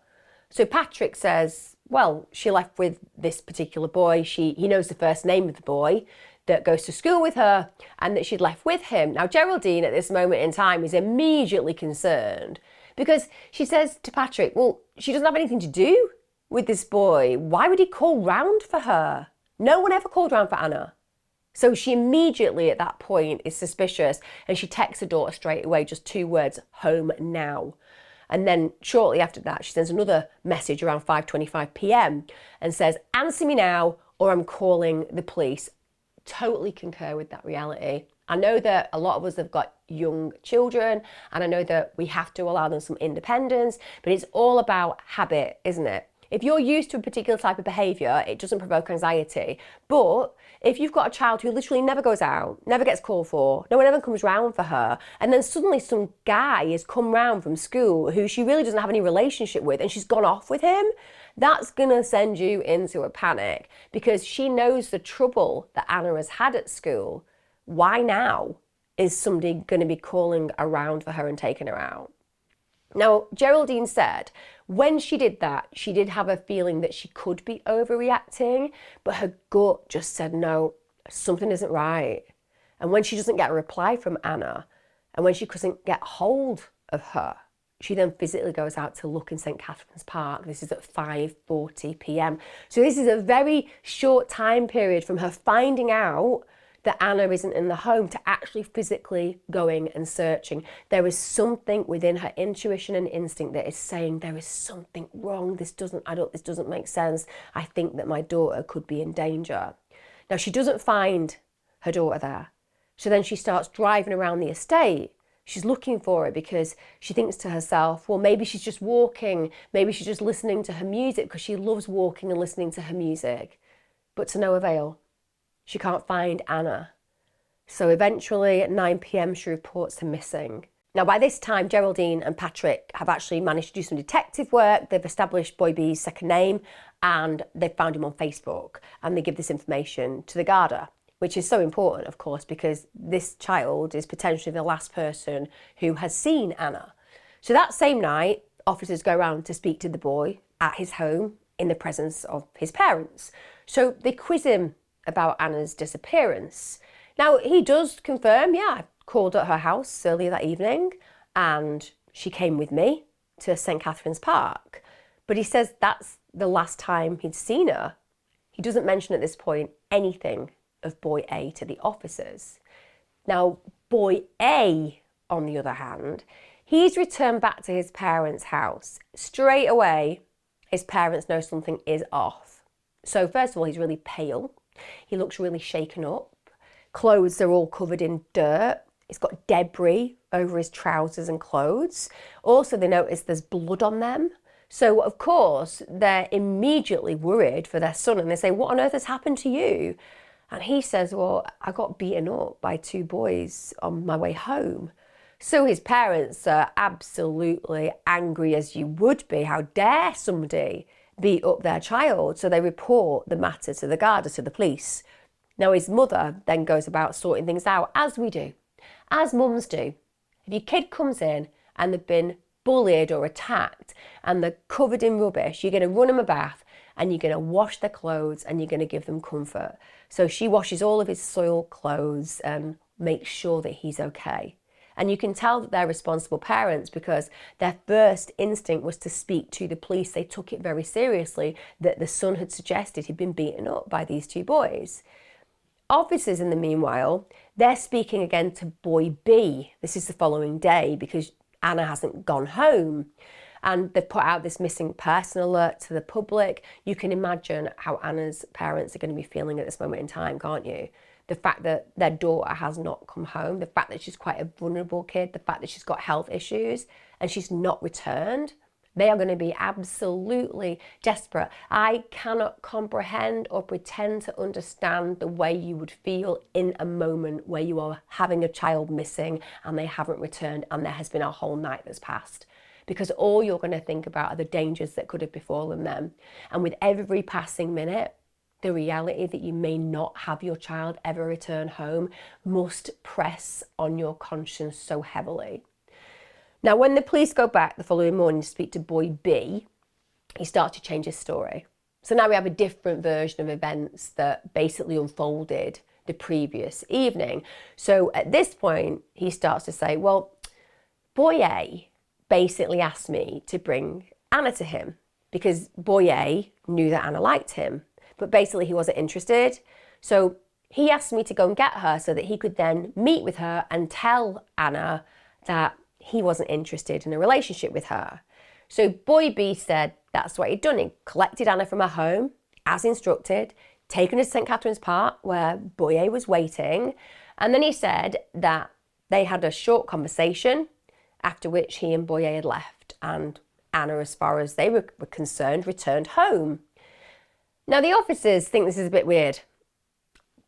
So Patrick says, well, she left with this particular boy. He knows the first name of the boy that goes to school with her, and that she'd left with him. Now, Geraldine at this moment in time is immediately concerned because she says to Patrick, well, she doesn't have anything to do with this boy. Why would he call round for her? No one ever called round for Ana. So she immediately at that point is suspicious, and she texts her daughter straight away, just 2 words, "home now." And then shortly after that, she sends another message around 5:25 p.m. and says, "Answer me now or I'm calling the police." Totally concur with that reality. I know that a lot of us have got young children, and I know that we have to allow them some independence, but it's all about habit, isn't it? If you're used to a particular type of behaviour, it doesn't provoke anxiety. But if you've got a child who literally never goes out, never gets called for, no one ever comes round for her, and then suddenly some guy has come round from school who she really doesn't have any relationship with, and she's gone off with him, that's going to send you into a panic, because she knows the trouble that Ana has had at school. Why now is somebody going to be calling around for her and taking her out? Now, Geraldine said when she did that, she did have a feeling that she could be overreacting, but her gut just said, no, something isn't right. And when she doesn't get a reply from Ana, and when she couldn't get hold of her, she then physically goes out to look in St. Catherine's Park. This is at 5:40 p.m. So this is a very short time period from her finding out that Ana isn't in the home to actually physically going and searching. There is something within her intuition and instinct that is saying there is something wrong. This doesn't add up. This doesn't make sense. I think that my daughter could be in danger. Now, she doesn't find her daughter there. So then she starts driving around the estate. She's looking for her because she thinks to herself, well, maybe she's just walking. Maybe she's just listening to her music because she loves walking and listening to her music. But to no avail. She can't find Ana. So eventually at 9 p.m, she reports her missing. Now, by this time, Geraldine and Patrick have actually managed to do some detective work. They've established Boy B's second name, and they've found him on Facebook, and they give this information to the Garda, which is so important, of course, because this child is potentially the last person who has seen Ana. So that same night, officers go around to speak to the boy at his home in the presence of his parents. So they quiz him about Ana's disappearance. Now, he does confirm, yeah, I called at her house earlier that evening and she came with me to St. Catherine's Park. But he says that's the last time he'd seen her. He doesn't mention at this point anything of Boy A to the officers. Now, Boy A, on the other hand, he's returned back to his parents' house. Straight away, his parents know something is off. So first of all, he's really pale. He looks really shaken up. Clothes are all covered in dirt. He's got debris over his trousers and clothes. Also, they notice there's blood on them. So, of course, they're immediately worried for their son and they say, what on earth has happened to you? And he says, well, I got beaten up by 2 boys on my way home. So his parents are absolutely angry, as you would be. How dare somebody beat up their child? So they report the matter to the Garda, to the police. Now his mother then goes about sorting things out, as we do, as mums do. If your kid comes in and they've been bullied or attacked and they're covered in rubbish, you're going to run them a bath and you're going to wash their clothes and you're going to give them comfort. So she washes all of his soiled clothes and makes sure that he's okay. And you can tell that they're responsible parents because their first instinct was to speak to the police. They took it very seriously that the son had suggested he'd been beaten up by these 2 boys. Officers, in the meanwhile, they're speaking again to boy B. This is the following day because Ana hasn't gone home. And they've put out this missing person alert to the public. You can imagine how Ana's parents are going to be feeling at this moment in time, can't you? The fact that their daughter has not come home, the fact that she's quite a vulnerable kid, the fact that she's got health issues and she's not returned. They are going to be absolutely desperate. I cannot comprehend or pretend to understand the way you would feel in a moment where you are having a child missing and they haven't returned and there has been a whole night that's passed. Because all you're going to think about are the dangers that could have befallen them. And with every passing minute, the reality that you may not have your child ever return home must press on your conscience so heavily. Now, when the police go back the following morning to speak to boy B, he starts to change his story. So now we have a different version of events that basically unfolded the previous evening. So at this point, he starts to say, well, boy A basically asked me to bring Ana to him because boy A knew that Ana liked him. But basically he wasn't interested. So he asked me to go and get her so that he could then meet with her and tell Ana that he wasn't interested in a relationship with her. So boy B said that's what he'd done. He collected Ana from her home, as instructed, taken her to St. Catherine's Park where boy A was waiting. And then he said that they had a short conversation, after which he and boy A had left. And Ana, as far as they were concerned, returned home. Now, the officers think this is a bit weird.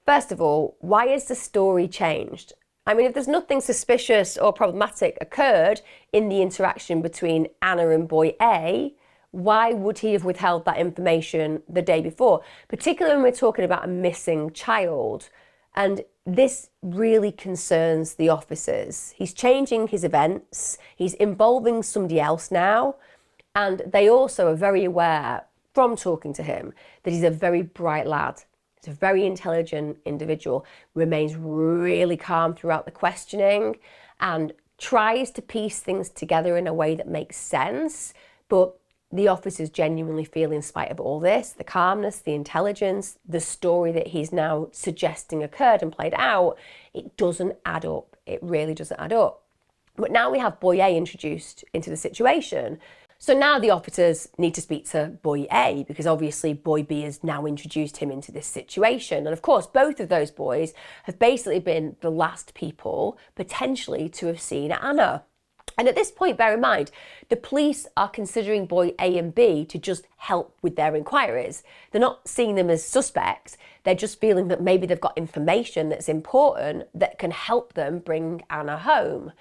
First of all, why is the story changed? I mean, if there's nothing suspicious or problematic occurred in the interaction between Ana and boy A, why would he have withheld that information the day before? Particularly when we're talking about a missing child. And this really concerns the officers. He's changing his events. He's involving somebody else now. And they also are very aware from talking to him that he's a very bright lad. He's a very intelligent individual, remains really calm throughout the questioning and tries to piece things together in a way that makes sense. But the officers genuinely feel, in spite of all this, the calmness, the intelligence, the story that he's now suggesting occurred and played out, it doesn't add up. It really doesn't add up. But now we have boy A introduced into the situation. So now the officers need to speak to boy A because obviously boy B has now introduced him into this situation. And of course, both of those boys have basically been the last people potentially to have seen Ana. And at this point, bear in mind, the police are considering boy A and B to just help with their inquiries. They're not seeing them as suspects. They're just feeling that maybe they've got information that's important that can help them bring Ana home.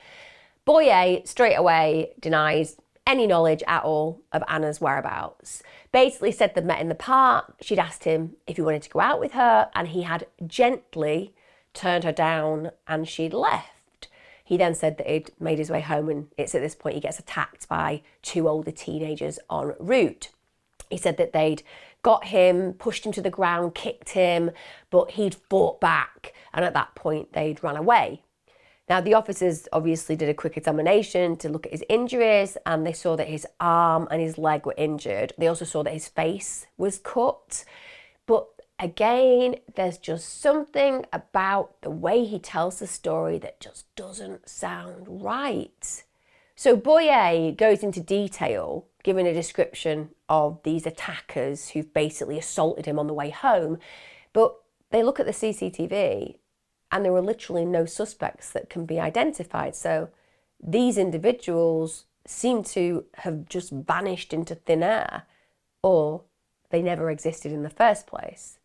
Boy A straight away denies any knowledge at all of Ana's whereabouts. Basically said they'd met in the park. She'd asked him if he wanted to go out with her and he had gently turned her down and she'd left. He then said that he'd made his way home and it's at this point he gets attacked by 2 older teenagers en route. He said that they'd got him, pushed him to the ground, kicked him, but he'd fought back and at that point they'd run away. Now, the officers obviously did a quick examination to look at his injuries and they saw that his arm and his leg were injured. They also saw that his face was cut. But again, there's just something about the way he tells the story that just doesn't sound right. So boy A goes into detail, giving a description of these attackers who've basically assaulted him on the way home. But they look at the CCTV and there were literally no suspects that can be identified. So these individuals seem to have just vanished into thin air, or they never existed in the first place.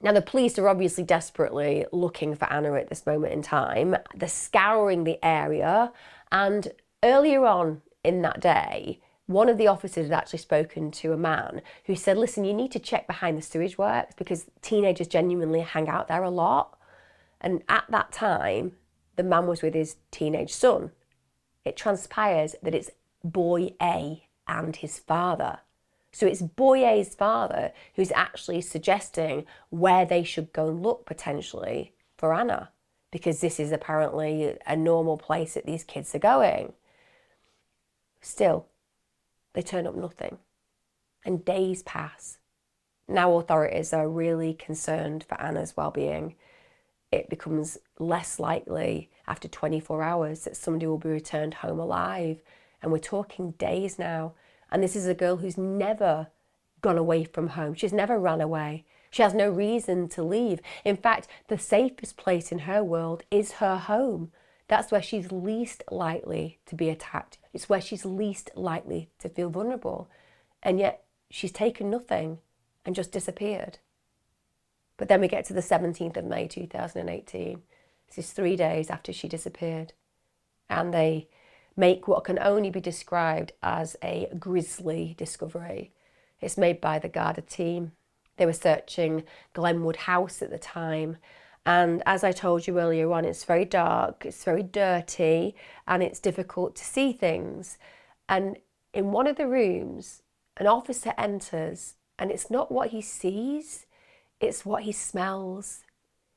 Now, the police are obviously desperately looking for Ana at this moment in time. They're scouring the area, and earlier on in that day, one of the officers had actually spoken to a man who said, listen, you need to check behind the sewage works because teenagers genuinely hang out there a lot. And at that time, the man was with his teenage son. It transpires that it's boy A and his father. So it's boy A's father who's actually suggesting where they should go and look potentially for Ana, because this is apparently a normal place that these kids are going. Still, they turn up nothing, and days pass. Now authorities are really concerned for Ana's well-being. It becomes less likely after 24 hours that somebody will be returned home alive, and we're talking days now. And this is a girl who's never gone away from home. She's never run away. She has no reason to leave. In fact, the safest place in her world is her home. That's where she's least likely to be attacked. It's where she's least likely to feel vulnerable. And yet she's taken nothing and just disappeared. But then we get to the 17th of May 2018. This is 3 days after she disappeared. And they make what can only be described as a grisly discovery. It's made by the Garda team. They were searching Glenwood House at the time. And as I told you earlier on, it's very dark, it's very dirty, and it's difficult to see things. And in one of the rooms, an officer enters, and it's not what he sees, it's what he smells.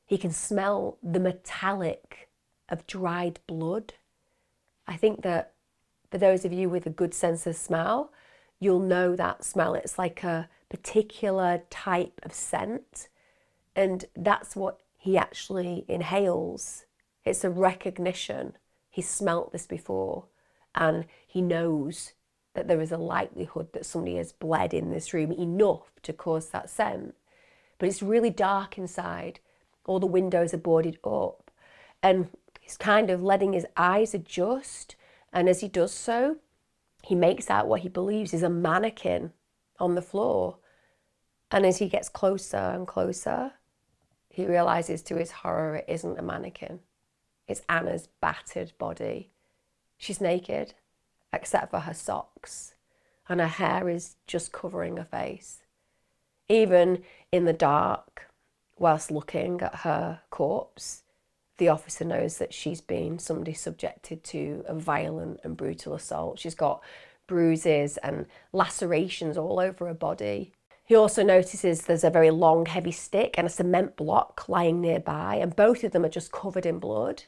He can smell the metallic of dried blood. I think that for those of you with a good sense of smell, you'll know that smell. It's like a particular type of scent, and that's what he actually inhales. It's a recognition. He's smelt this before, and he knows that there is a likelihood that somebody has bled in this room enough to cause that scent. But it's really dark inside. All the windows are boarded up, and he's kind of letting his eyes adjust. And as he does so, he makes out what he believes is a mannequin on the floor. And as he gets closer and closer, he realizes to his horror it isn't a mannequin. It's Ana's battered body. She's naked, except for her socks, and her hair is just covering her face. Even in the dark, whilst looking at her corpse, the officer knows that she's been somebody subjected to a violent and brutal assault. She's got bruises and lacerations all over her body. He also notices there's a very long, heavy stick and a cement block lying nearby, and both of them are just covered in blood.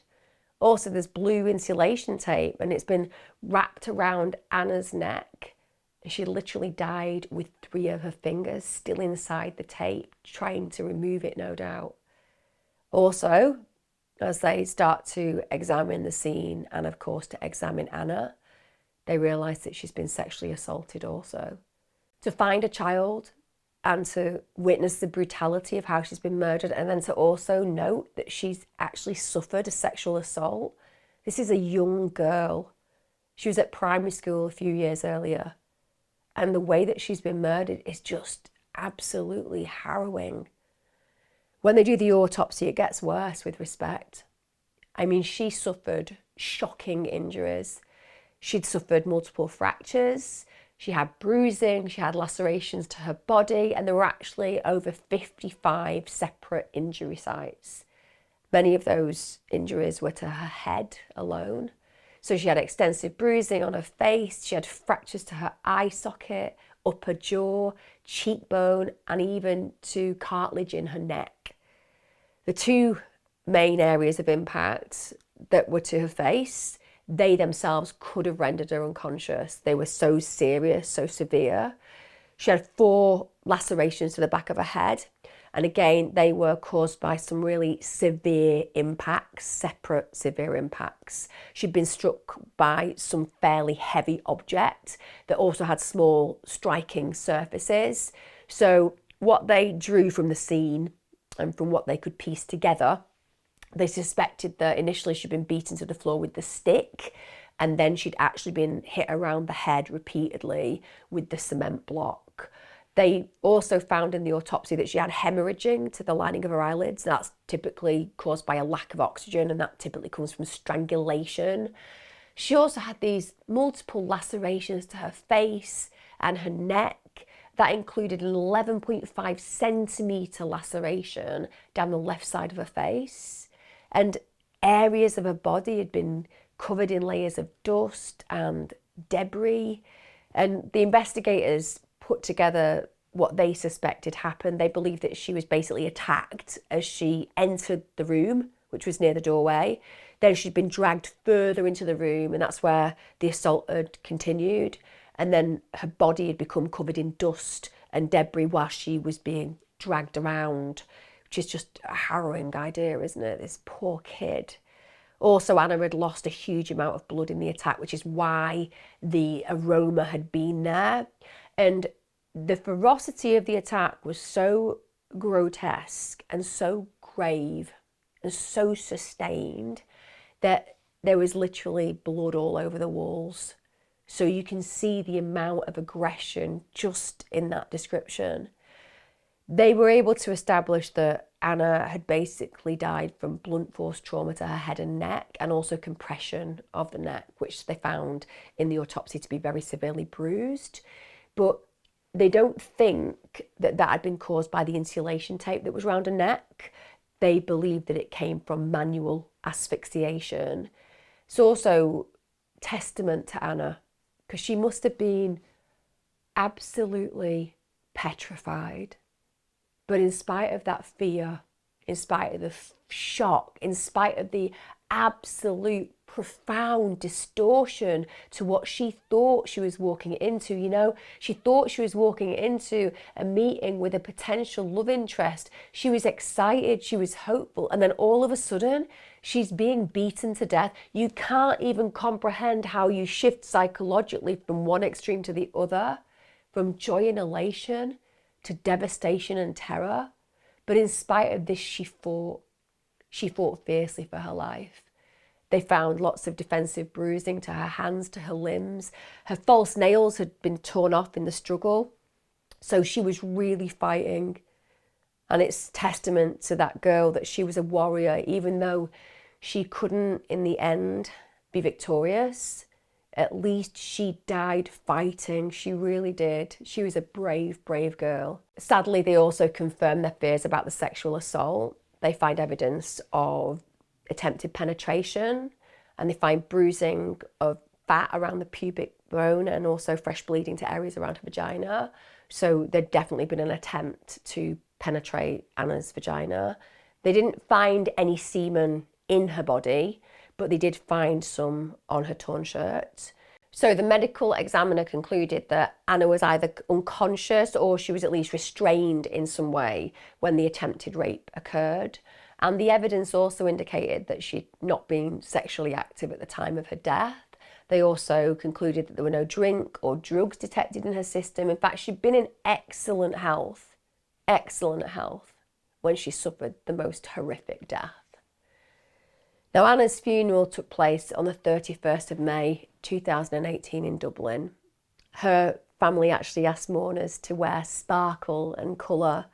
Also, there's blue insulation tape, and it's been wrapped around Ana's neck. She literally died with 3 of her fingers still inside the tape, trying to remove it, no doubt. Also, as they start to examine the scene and, of course, to examine Ana, they realise that she's been sexually assaulted also. To find a child and to witness the brutality of how she's been murdered, and then to also note that she's actually suffered a sexual assault. This is a young girl. She was at primary school a few years earlier. And the way that she's been murdered is just absolutely harrowing. When they do the autopsy, it gets worse with respect. I mean, she suffered shocking injuries. She'd suffered multiple fractures. She had bruising, she had lacerations to her body, and there were actually over 55 separate injury sites. Many of those injuries were to her head alone. So she had extensive bruising on her face, she had fractures to her eye socket, upper jaw, cheekbone, and even to cartilage in her neck. The 2 main areas of impact that were to her face, they themselves could have rendered her unconscious. They were so serious, so severe. She had 4 lacerations to the back of her head. And again, they were caused by some really severe impacts, separate severe impacts. She'd been struck by some fairly heavy object that also had small striking surfaces. So what they drew from the scene and from what they could piece together, they suspected that initially she'd been beaten to the floor with the stick, and then she'd actually been hit around the head repeatedly with the cement block. They also found in the autopsy that she had hemorrhaging to the lining of her eyelids. That's typically caused by a lack of oxygen, and that typically comes from strangulation. She also had these multiple lacerations to her face and her neck. That included an 11.5 centimetre laceration down the left side of her face. And areas of her body had been covered in layers of dust and debris. And the investigators put together what they suspected happened. They believed that she was basically attacked as she entered the room, which was near the doorway. Then she'd been dragged further into the room, and that's where the assault had continued. And then her body had become covered in dust and debris while she was being dragged around, which is just a harrowing idea, isn't it? This poor kid. Also, Ana had lost a huge amount of blood in the attack, which is why the aroma had been there. And the ferocity of the attack was so grotesque and so grave and so sustained that there was literally blood all over the walls. So you can see the amount of aggression just in that description. They were able to establish that Ana had basically died from blunt force trauma to her head and neck, and also compression of the neck, which they found in the autopsy to be very severely bruised. But they don't think that that had been caused by the insulation tape that was around her neck. They believe that it came from manual asphyxiation. It's also testament to Ana, because she must have been absolutely petrified. But in spite of that fear, in spite of the shock, in spite of the absolute profound distortion to what she thought she was walking into, you know, she thought she was walking into a meeting with a potential love interest. She was excited, she was hopeful, and then all of a sudden she's being beaten to death. You can't even comprehend how you shift psychologically from one extreme to the other, from joy and elation to devastation and terror. But in spite of this, she fought fiercely for her life. They found lots of defensive bruising to her hands, to her limbs. Her false nails had been torn off in the struggle. So she was really fighting. And it's testament to that girl that she was a warrior, even though she couldn't, in the end, be victorious. At least she died fighting. She really did. She was a brave, brave girl. Sadly, they also confirmed their fears about the sexual assault. They find evidence of attempted penetration, and they find bruising of fat around the pubic bone and also fresh bleeding to areas around her vagina. So there'd definitely been an attempt to penetrate Ana's vagina. They didn't find any semen in her body, but they did find some on her torn shirt. So the medical examiner concluded that Ana was either unconscious or she was at least restrained in some way when the attempted rape occurred. And the evidence also indicated that she'd not been sexually active at the time of her death. They also concluded that there were no drink or drugs detected in her system. In fact, she'd been in excellent health, when she suffered the most horrific death. Now, Ana's funeral took place on the 31st of May 2018 in Dublin. Her family actually asked mourners to wear sparkle and colour.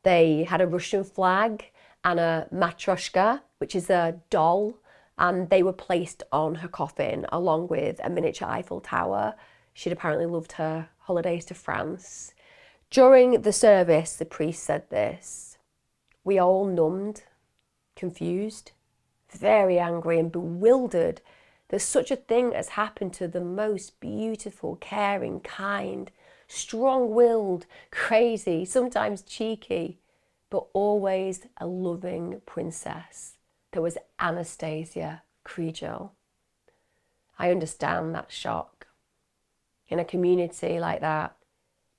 They had a Russian flag and a matryoshka, which is a doll, and they were placed on her coffin along with a miniature Eiffel Tower. She'd apparently loved her holidays to France. During the service, the priest said this: "We are all numbed, confused, very angry and bewildered that such a thing has happened to the most beautiful, caring, kind, strong-willed, crazy, sometimes cheeky, but always a loving princess that was Anastasia Kriégel." I understand that shock. In a community like that,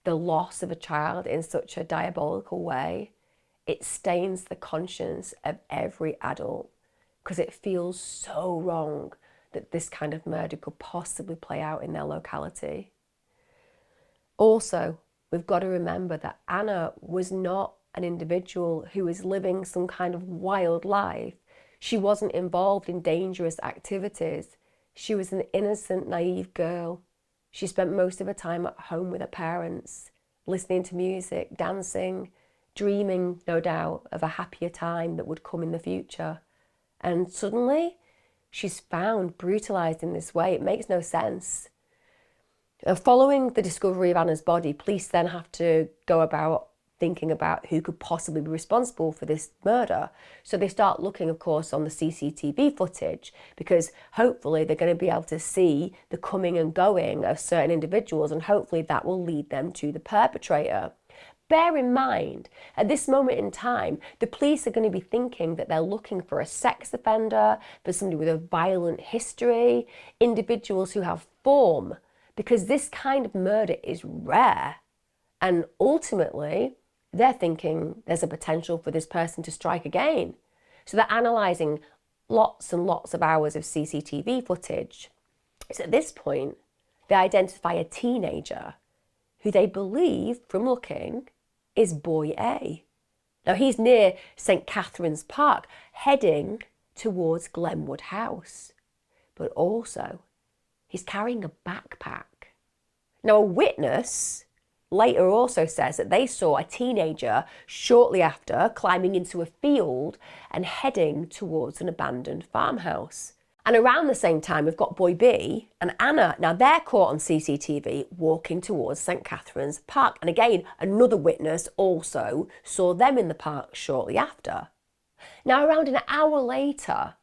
the loss of a child in such a diabolical way, it stains the conscience of every adult, because it feels so wrong that this kind of murder could possibly play out in their locality. Also, we've got to remember that Ana was not an individual who was living some kind of wild life. She wasn't involved in dangerous activities. She was an innocent, naive girl. She spent most of her time at home with her parents, listening to music, dancing, dreaming, no doubt, of a happier time that would come in the future. And suddenly, she's found brutalised in this way. It makes no sense. Following the discovery of Anna's body, police then have to go about thinking about who could possibly be responsible for this murder. So they start looking, of course, on the CCTV footage, because hopefully they're going to be able to see the coming and going of certain individuals, and hopefully that will lead them to the perpetrator. Bear in mind, at this moment in time, the police are going to be thinking that they're looking for a sex offender, for somebody with a violent history, individuals who have form, because this kind of murder is rare. And ultimately, they're thinking there's a potential for this person to strike again. So they're analysing lots and lots of hours of CCTV footage. So at this point, they identify a teenager who they believe, from looking, is boy A. Now he's near St. Catherine's Park, heading towards Glenwood House. But also, he's carrying a backpack. Now a witness later also says that they saw a teenager shortly after climbing into a field and heading towards an abandoned farmhouse. And around the same time, we've got boy B and Anna. Now they're caught on CCTV walking towards St. Catherine's Park. And again, another witness also saw them in the park shortly after. Now around an hour later,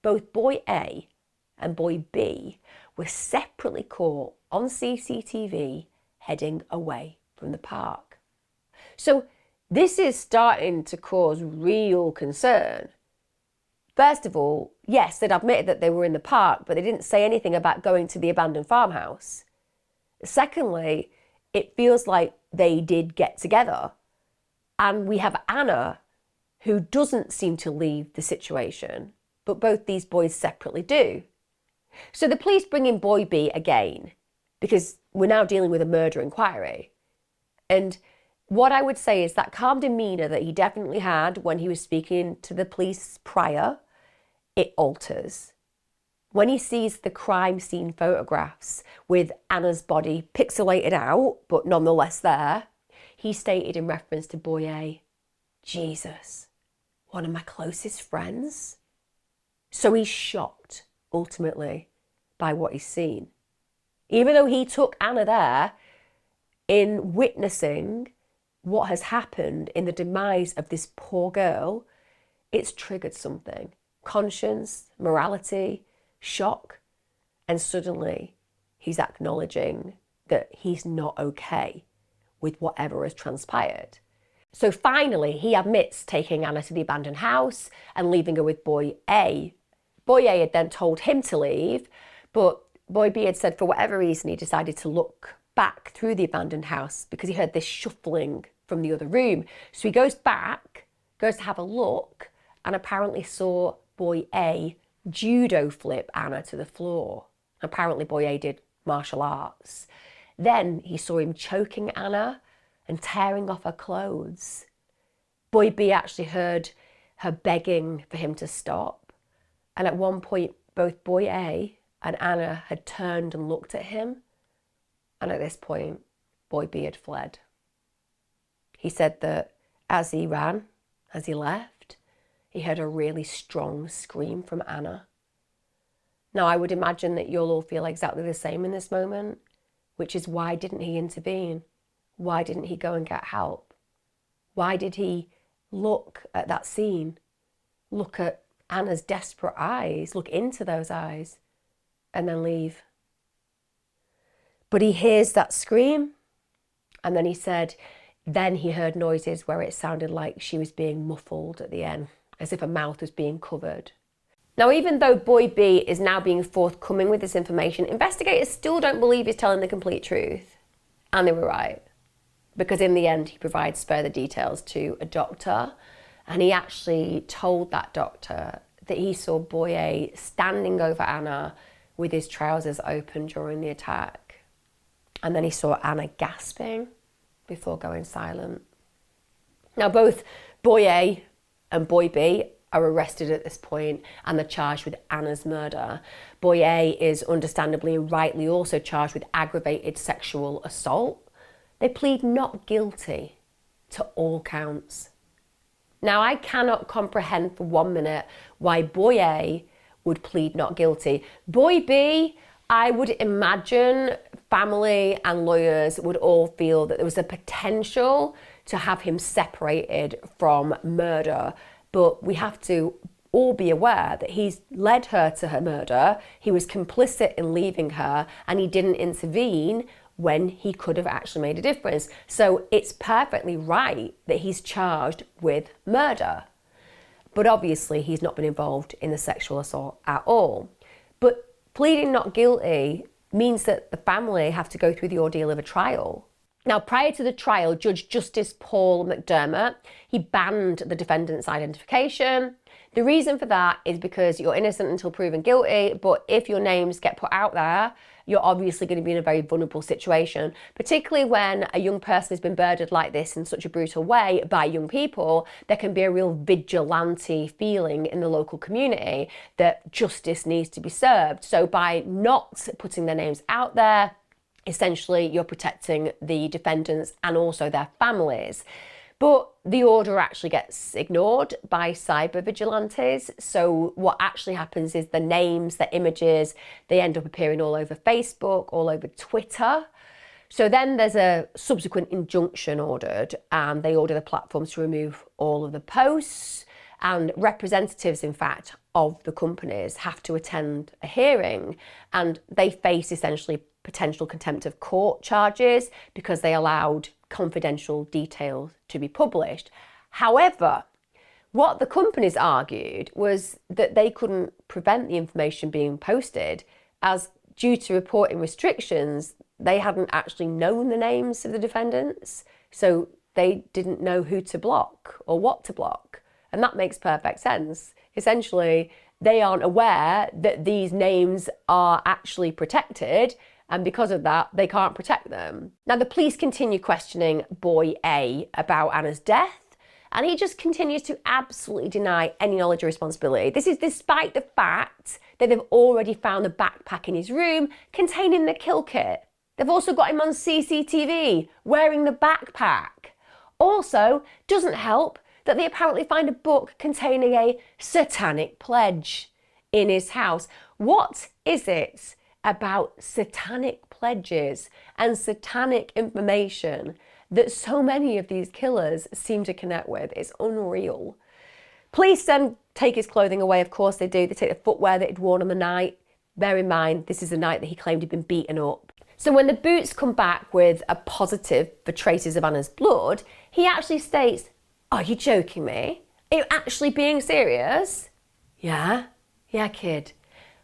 both boy A and boy B were separately caught on CCTV heading away from the park. So this is starting to cause real concern. First of all, yes, they'd admitted that they were in the park, but they didn't say anything about going to the abandoned farmhouse. Secondly, it feels like they did get together. And we have Anna, who doesn't seem to leave the situation, but both these boys separately do. So the police bring in boy B again, because we're now dealing with a murder inquiry. And what I would say is that calm demeanour that he definitely had when he was speaking to the police prior, it alters. When he sees the crime scene photographs with Anna's body pixelated out, but nonetheless there, he stated in reference to boy A, Jesus, one of my closest friends? So he's shocked, ultimately, by what he's seen. Even though he took Anna there, in witnessing what has happened in the demise of this poor girl, it's triggered something. Conscience, morality, shock, and suddenly he's acknowledging that he's not okay with whatever has transpired. So finally, he admits taking Anna to the abandoned house and leaving her with boy A. Boy A had then told him to leave, but boy B had said for whatever reason he decided to look back through the abandoned house because he heard this shuffling from the other room. So he goes back, goes to have a look, and apparently saw boy A judo flip Anna to the floor. Apparently boy A did martial arts. Then he saw him choking Anna and tearing off her clothes. Boy B actually heard her begging for him to stop. And at one point, both boy A and Anna had turned and looked at him. And at this point, boy B had fled. He said that as he ran, as he left, he heard a really strong scream from Anna. Now, I would imagine that you'll all feel exactly the same in this moment, which is why didn't he intervene? Why didn't he go and get help? Why did he look at that scene, look at Anna's desperate eyes, look into those eyes, and then leave? But he hears that scream, and then he said, then he heard noises where it sounded like she was being muffled at the end, as if her mouth was being covered. Now, even though boy B is now being forthcoming with this information, investigators still don't believe he's telling the complete truth. And they were right, because in the end, he provides further details to a doctor, and he actually told that doctor that he saw boy A standing over Anna with his trousers open during the attack. And then he saw Anna gasping before going silent. Now, both boy A and boy B are arrested at this point and they're charged with Anna's murder. Boy A is understandably and rightly also charged with aggravated sexual assault. They plead not guilty to all counts. Now, I cannot comprehend for 1 minute why Boy A would plead not guilty. Boy B, I would imagine family and lawyers would all feel that there was a potential to have him separated from murder. But we have to all be aware that he's led her to her murder, he was complicit in leaving her, and he didn't intervene when he could have actually made a difference. So it's perfectly right that he's charged with murder. But obviously he's not been involved in the sexual assault at all. But pleading not guilty means that the family have to go through the ordeal of a trial. Now, prior to the trial, Judge Justice Paul McDermott, he banned the defendant's identification. The reason for that is because you're innocent until proven guilty, but if your names get put out there, you're obviously going to be in a very vulnerable situation, particularly when a young person has been murdered like this in such a brutal way by young people. There can be a real vigilante feeling in the local community that justice needs to be served. So by not putting their names out there, essentially you're protecting the defendants and also their families. But the order actually gets ignored by cyber vigilantes. So what actually happens is the names, the images, they end up appearing all over Facebook, all over Twitter. So then there's a subsequent injunction ordered, and they order the platforms to remove all of the posts, and representatives, in fact, of the companies have to attend a hearing, and they face essentially potential contempt of court charges because they allowed confidential details to be published. However, what the companies argued was that they couldn't prevent the information being posted, as due to reporting restrictions, they hadn't actually known the names of the defendants, so they didn't know who to block or what to block. And that makes perfect sense. Essentially, they aren't aware that these names are actually protected, and because of that, they can't protect them. Now, the police continue questioning Boy A about Anna's death, and he just continues to absolutely deny any knowledge or responsibility. This is despite the fact that they've already found the backpack in his room containing the kill kit. They've also got him on CCTV wearing the backpack. Also, doesn't help that they apparently find a book containing a satanic pledge in his house. What is it about satanic pledges and satanic information that so many of these killers seem to connect with? It's unreal. Police then take his clothing away, of course they do. They take the footwear that he'd worn on the night. Bear in mind, this is the night that he claimed he'd been beaten up. So when the boots come back with a positive for traces of Anna's blood, he actually states, "Are you joking me? Are you actually being serious?" Yeah, kid,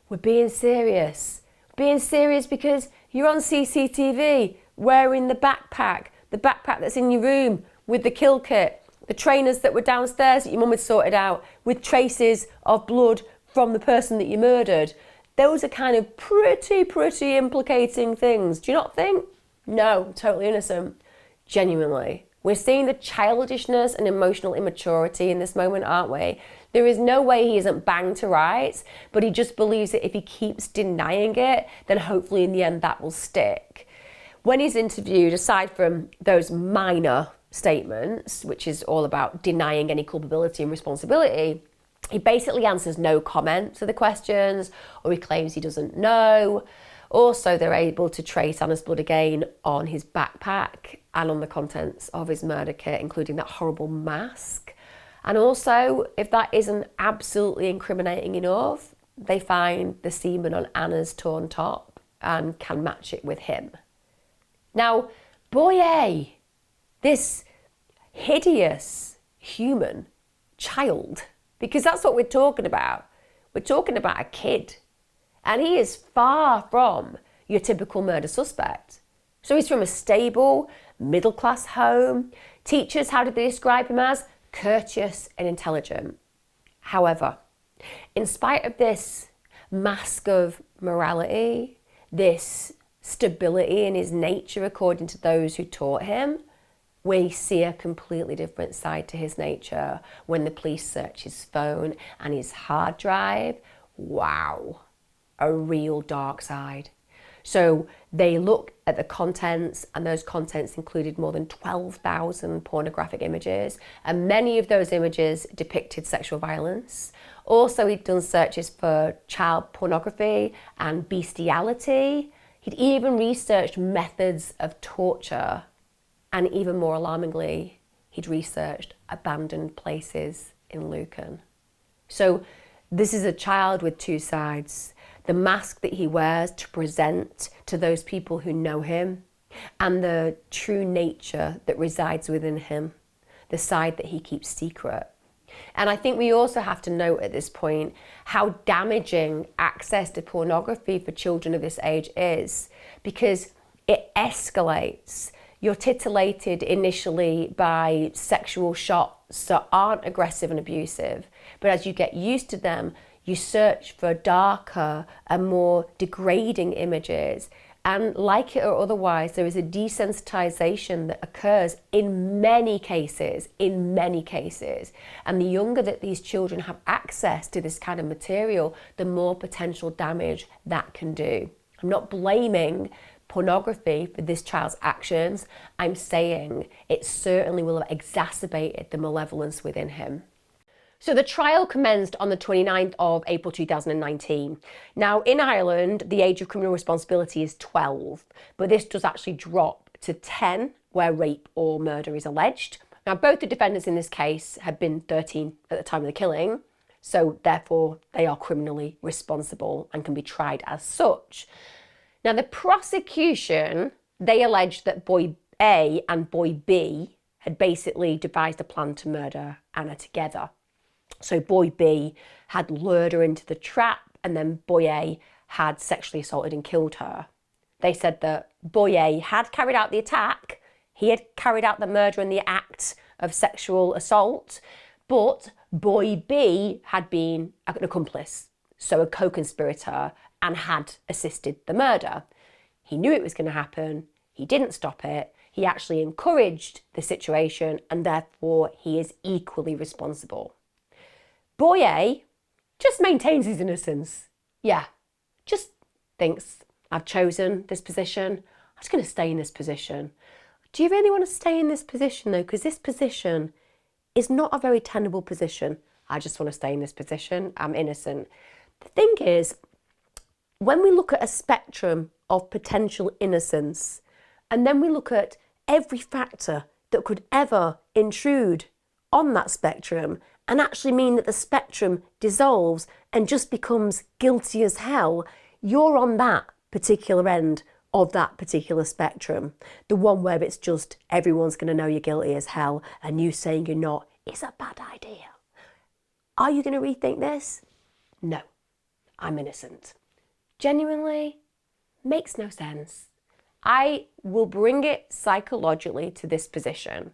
we're being serious. Being serious because you're on CCTV wearing the backpack that's in your room with the kill kit, the trainers that were downstairs that your mum had sorted out with traces of blood from the person that you murdered. Those are kind of pretty implicating things. Do you not think? No, totally innocent. Genuinely. We're seeing the childishness and emotional immaturity in this moment, aren't we? There is no way he isn't banged to rights, but he just believes that if he keeps denying it, then hopefully in the end that will stick. When he's interviewed, aside from those minor statements, which is all about denying any culpability and responsibility, he basically answers no comment to the questions, or he claims he doesn't know. Also, they're able to trace Anna's blood again on his backpack and on the contents of his murder kit, including that horrible mask. And also, if that isn't absolutely incriminating enough, they find the semen on Anna's torn top and can match it with him. Now, Boy A, this hideous human child, because that's what we're talking about. We're talking about a kid. And he is far from your typical murder suspect. So he's from a stable, middle-class home. Teachers, how did they describe him as? Courteous and intelligent. However, in spite of this mask of morality, this stability in his nature according to those who taught him, we see a completely different side to his nature when the police search his phone and his hard drive. Wow, a real dark side. So they look at the contents, and those contents included more than 12,000 pornographic images, and many of those images depicted sexual violence. Also, he'd done searches for child pornography and bestiality. He'd even researched methods of torture, and even more alarmingly, he'd researched abandoned places in Lucan. So this is a child with two sides. The mask that he wears to present to those people who know him, and the true nature that resides within him, the side that he keeps secret. And I think we also have to note at this point how damaging access to pornography for children of this age is, because it escalates. You're titillated initially by sexual shots that aren't aggressive and abusive, but as you get used to them, you search for darker and more degrading images. And like it or otherwise, there is a desensitization that occurs in many cases. And the younger that these children have access to this kind of material, the more potential damage that can do. I'm not blaming pornography for this child's actions. I'm saying it certainly will have exacerbated the malevolence within him. So the trial commenced on the 29th of April 2019. Now in Ireland, the age of criminal responsibility is 12, but this does actually drop to 10 where rape or murder is alleged. Now both the defendants in this case had been 13 at the time of the killing, so therefore they are criminally responsible and can be tried as such. Now the prosecution, they alleged that boy A and boy B had basically devised a plan to murder Anna together. So boy B had lured her into the trap, and then boy A had sexually assaulted and killed her. They said that boy A had carried out the attack, he had carried out the murder and the act of sexual assault, but boy B had been an accomplice, so a co-conspirator, and had assisted the murder. He knew it was going to happen, he didn't stop it, he actually encouraged the situation, and therefore he is equally responsible. Boy A just maintains his innocence. Yeah, just thinks, I've chosen this position, I'm just going to stay in this position. Do you really want to stay in this position though? Because this position is not a very tenable position. I just want to stay in this position, I'm innocent. The thing is, when we look at a spectrum of potential innocence, and then we look at every factor that could ever intrude on that spectrum and actually mean that the spectrum dissolves and just becomes guilty as hell, you're on that particular end of that particular spectrum. The one where it's just everyone's going to know you're guilty as hell, and you saying you're not is a bad idea. Are you going to rethink this? No, I'm innocent. Genuinely, makes no sense. I will bring it psychologically to this position.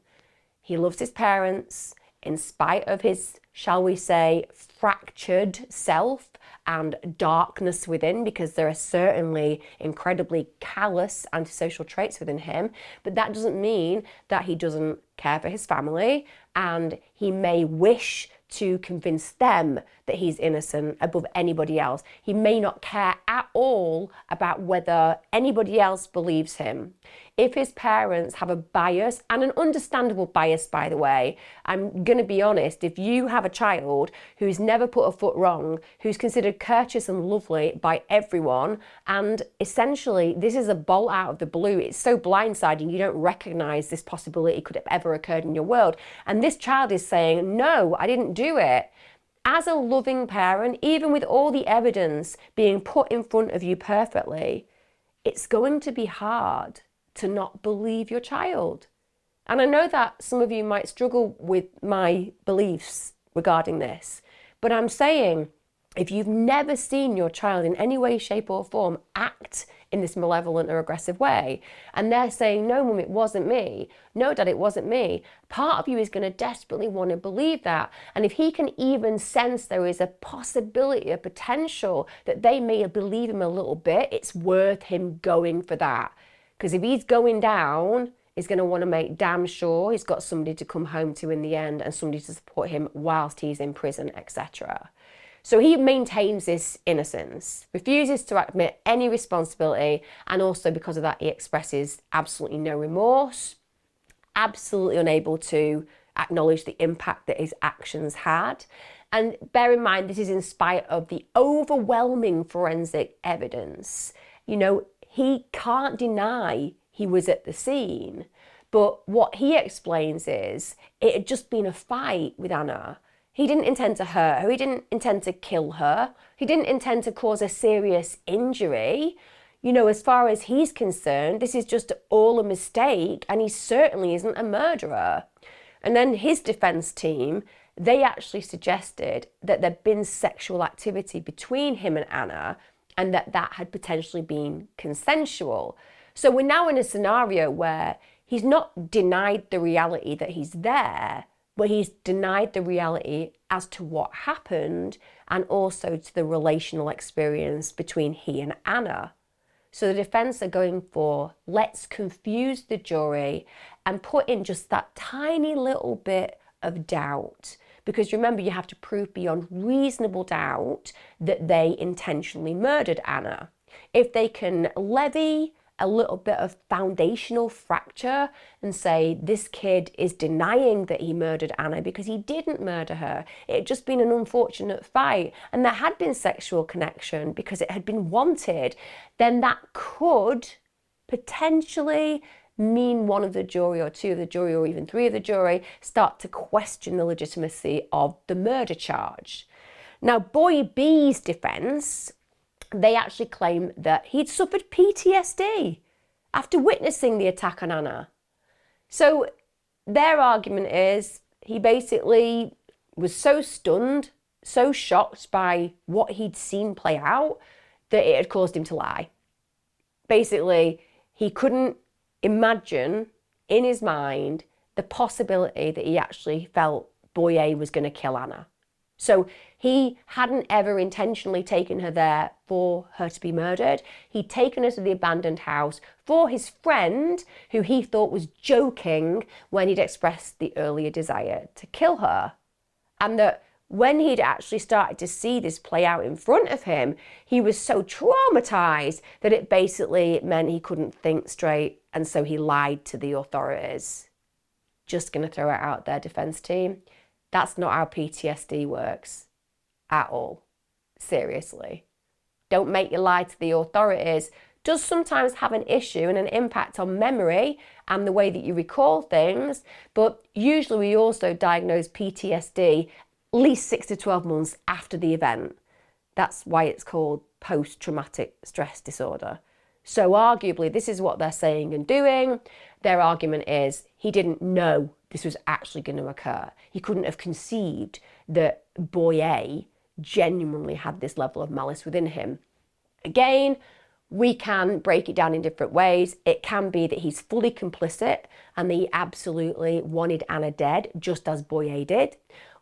He loves his parents in spite of his, shall we say, fractured self and darkness within, because there are certainly incredibly callous antisocial traits within him, but that doesn't mean that he doesn't care for his family, and he may wish to convince them that he's innocent above anybody else. He may not care at all about whether anybody else believes him. If his parents have a bias, and an understandable bias, by the way, I'm going to be honest, if you have a child who's never put a foot wrong, who's considered courteous and lovely by everyone, and essentially this is a bolt out of the blue, it's so blindsiding you don't recognise this possibility could have ever occurred in your world, and this child is saying, no, I didn't do it. As a loving parent, even with all the evidence being put in front of you perfectly, it's going to be hard to not believe your child. And I know that some of you might struggle with my beliefs regarding this, but I'm saying if you've never seen your child in any way, shape or form act in this malevolent or aggressive way, and they're saying, no, mum, it wasn't me. No, dad, it wasn't me. Part of you is going to desperately want to believe that. And if he can even sense there is a possibility, a potential that they may believe him a little bit, it's worth him going for that. Because if he's going down, is going to want to make damn sure he's got somebody to come home to in the end and somebody to support him whilst he's in prison, etc. So he maintains this innocence, refuses to admit any responsibility, and also because of that he expresses absolutely no remorse, absolutely unable to acknowledge the impact that his actions had. And bear in mind, this is in spite of the overwhelming forensic evidence. You know, he can't deny he was at the scene. But what he explains is it had just been a fight with Ana. He didn't intend to hurt her. He didn't intend to kill her. He didn't intend to cause a serious injury. You know, as far as he's concerned, this is just all a mistake, and he certainly isn't a murderer. And then his defense team, they actually suggested that there'd been sexual activity between him and Ana, and that had potentially been consensual. So we're now in a scenario where he's not denied the reality that he's there, but he's denied the reality as to what happened and also to the relational experience between he and Ana. So the defense are going for, let's confuse the jury and put in just that tiny little bit of doubt. Because remember, you have to prove beyond reasonable doubt that they intentionally murdered Ana. If they can levy a little bit of foundational fracture and say this kid is denying that he murdered Ana because he didn't murder her, it had just been an unfortunate fight and there had been sexual connection because it had been wanted, then that could potentially mean one of the jury or two of the jury or even three of the jury start to question the legitimacy of the murder charge. Now, boy B's defense, they actually claim that he'd suffered PTSD after witnessing the attack on Ana. So their argument is he basically was so stunned, so shocked by what he'd seen play out that it had caused him to lie. Basically, he couldn't imagine in his mind the possibility that he actually felt boy A was going to kill Ana. So he hadn't ever intentionally taken her there for her to be murdered. He'd taken her to the abandoned house for his friend, who he thought was joking when he'd expressed the earlier desire to kill her. And that when he'd actually started to see this play out in front of him, he was so traumatized that it basically meant he couldn't think straight, and so he lied to the authorities. Just going to throw it out there, defense team. That's not how PTSD works at all. Seriously. Don't make you lie to the authorities. Does sometimes have an issue and an impact on memory and the way that you recall things, but usually we also diagnose PTSD at least 6 to 12 months after the event. That's why it's called post-traumatic stress disorder. So arguably, this is what they're saying and doing. Their argument is he didn't know this was actually going to occur. He couldn't have conceived that boy A genuinely had this level of malice within him. Again, we can break it down in different ways. It can be that he's fully complicit and that he absolutely wanted Ana dead, just as boy A did.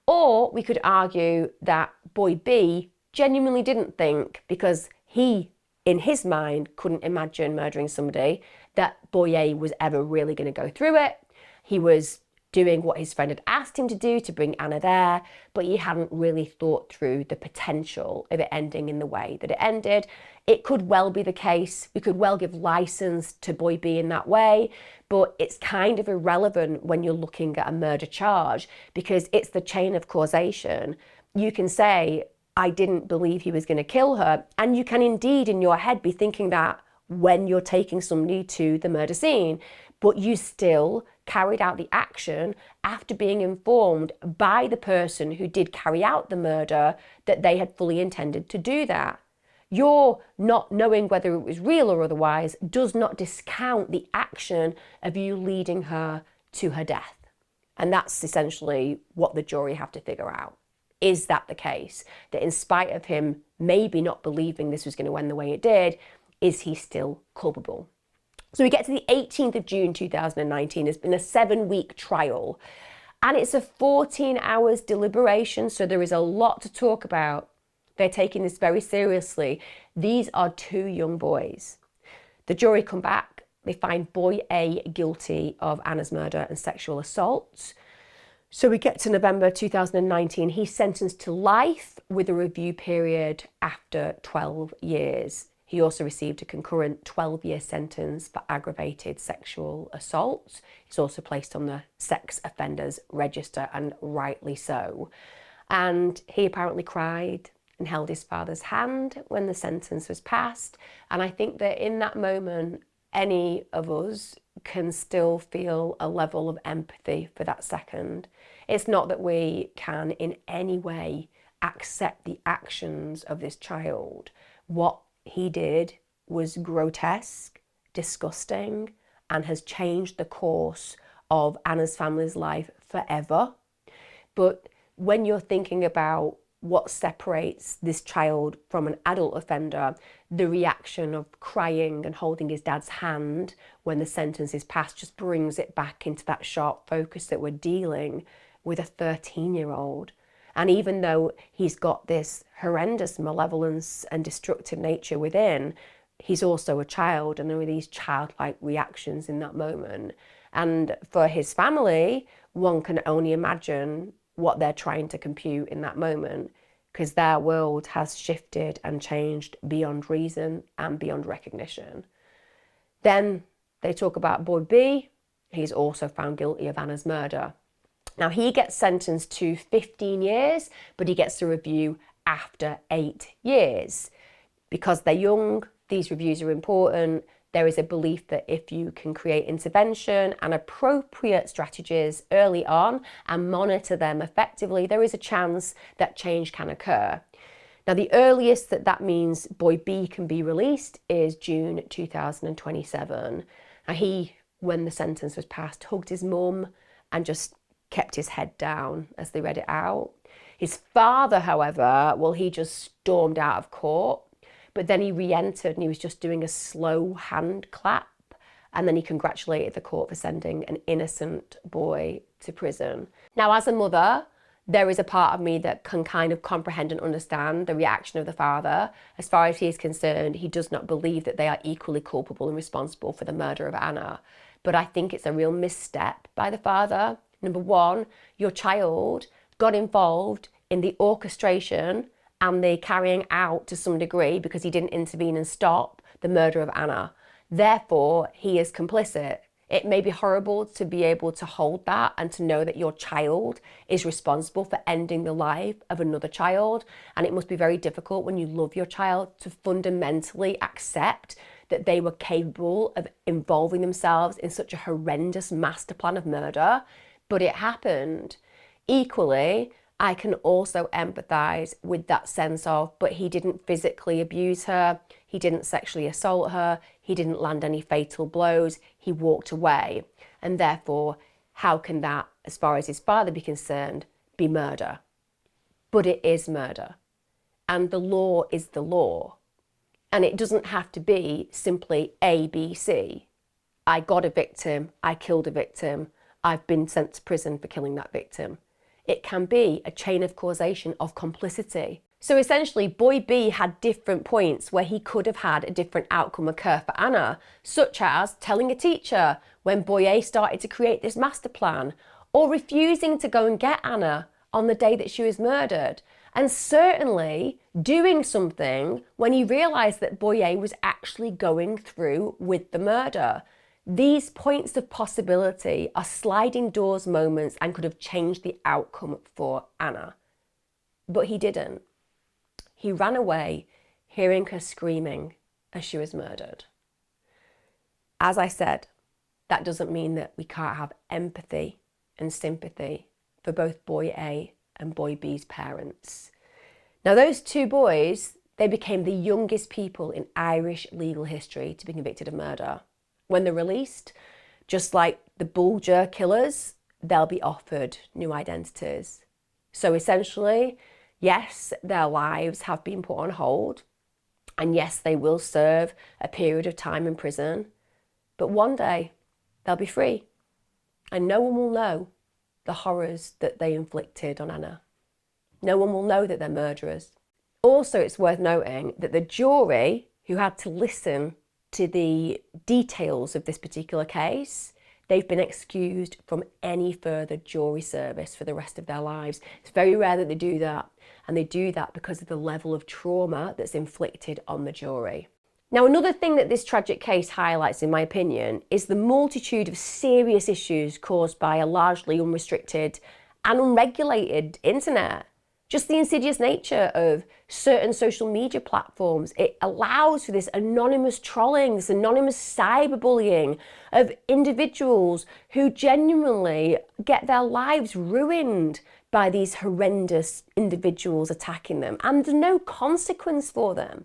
Or we could argue that boy B genuinely didn't think, because he, in his mind, couldn't imagine murdering somebody, that boy A was ever really going to go through it. He was doing what his friend had asked him to do to bring Ana there, but he hadn't really thought through the potential of it ending in the way that it ended. It could well be the case. We could well give license to boy B in that way, but it's kind of irrelevant when you're looking at a murder charge because it's the chain of causation. You can say, I didn't believe he was going to kill her, and you can indeed in your head be thinking that when you're taking somebody to the murder scene, but you still carried out the action after being informed by the person who did carry out the murder that they had fully intended to do that. Your not knowing whether it was real or otherwise does not discount the action of you leading her to her death. And that's essentially what the jury have to figure out. Is that the case? That in spite of him maybe not believing this was going to end the way it did, is he still culpable? So we get to the 18th of June 2019. It's been a 7-week trial and it's a 14 hours deliberation. So there is a lot to talk about. They're taking this very seriously. These are 2 young boys. The jury come back they find boy A guilty of Anna's murder and sexual assault. So we get to November 2019. He's sentenced to life with a review period after 12 years. He also received a concurrent 12-year sentence for aggravated sexual assault. He's also placed on the sex offenders register, and rightly so. And he apparently cried and held his father's hand when the sentence was passed. And I think that in that moment, any of us can still feel a level of empathy for that second. It's not that we can in any way accept the actions of this child. What he did was grotesque, disgusting, and has changed the course of Anna's family's life forever. But when you're thinking about what separates this child from an adult offender, the reaction of crying and holding his dad's hand when the sentence is passed just brings it back into that sharp focus that we're dealing with a 13-year-old. And even though he's got this horrendous malevolence and destructive nature within, he's also a child, and there are these childlike reactions in that moment. And for his family, one can only imagine what they're trying to compute in that moment, because their world has shifted and changed beyond reason and beyond recognition. Then they talk about boy B. He's also found guilty of Anna's murder. Now he gets sentenced to 15 years, but he gets a review after 8 years. Because they're young, these reviews are important. There is a belief that if you can create intervention and appropriate strategies early on and monitor them effectively, there is a chance that change can occur. Now, the earliest that means boy B can be released is June 2027. Now, he, when the sentence was passed, hugged his mum and just kept his head down as they read it out. His father, however, well, he just stormed out of court. But then he re-entered and he was just doing a slow hand clap. And then he congratulated the court for sending an innocent boy to prison. Now, as a mother, there is a part of me that can kind of comprehend and understand the reaction of the father. As far as he is concerned, he does not believe that they are equally culpable and responsible for the murder of Anna. But I think it's a real misstep by the father. Number one, your child got involved in the orchestration and the carrying out to some degree, because he didn't intervene and stop the murder of Anna. Therefore, he is complicit. It may be horrible to be able to hold that and to know that your child is responsible for ending the life of another child. And it must be very difficult when you love your child to fundamentally accept that they were capable of involving themselves in such a horrendous master plan of murder. But it happened. Equally, I can also empathise with that sense of, but he didn't physically abuse her, he didn't sexually assault her, he didn't land any fatal blows, he walked away. And therefore, how can that, as far as his father be concerned, be murder? But it is murder. And the law is the law. And it doesn't have to be simply A, B, C. I got a victim, I killed a victim, I've been sent to prison for killing that victim. It can be a chain of causation of complicity. So essentially, boy B had different points where he could have had a different outcome occur for Anna, such as telling a teacher when boy A started to create this master plan, or refusing to go and get Anna on the day that she was murdered, and certainly doing something when he realised that boy A was actually going through with the murder. These points of possibility are sliding doors moments and could have changed the outcome for Anna. But he didn't. He ran away, hearing her screaming as she was murdered. As I said, that doesn't mean that we can't have empathy and sympathy for both boy A and boy B's parents. Now, those two boys, they became the youngest people in Irish legal history to be convicted of murder. When they're released, just like the Bulger killers, they'll be offered new identities. So essentially, yes, their lives have been put on hold, and yes, they will serve a period of time in prison, but one day they'll be free, and no one will know the horrors that they inflicted on Anna. No one will know that they're murderers. Also, it's worth noting that the jury who had to listen to the details of this particular case, they've been excused from any further jury service for the rest of their lives. It's very rare that they do that, and they do that because of the level of trauma that's inflicted on the jury. Now, another thing that this tragic case highlights, in my opinion, is the multitude of serious issues caused by a largely unrestricted and unregulated internet. Just the insidious nature of certain social media platforms. It allows for this anonymous trolling, this anonymous cyberbullying of individuals who genuinely get their lives ruined by these horrendous individuals attacking them, and there's no consequence for them.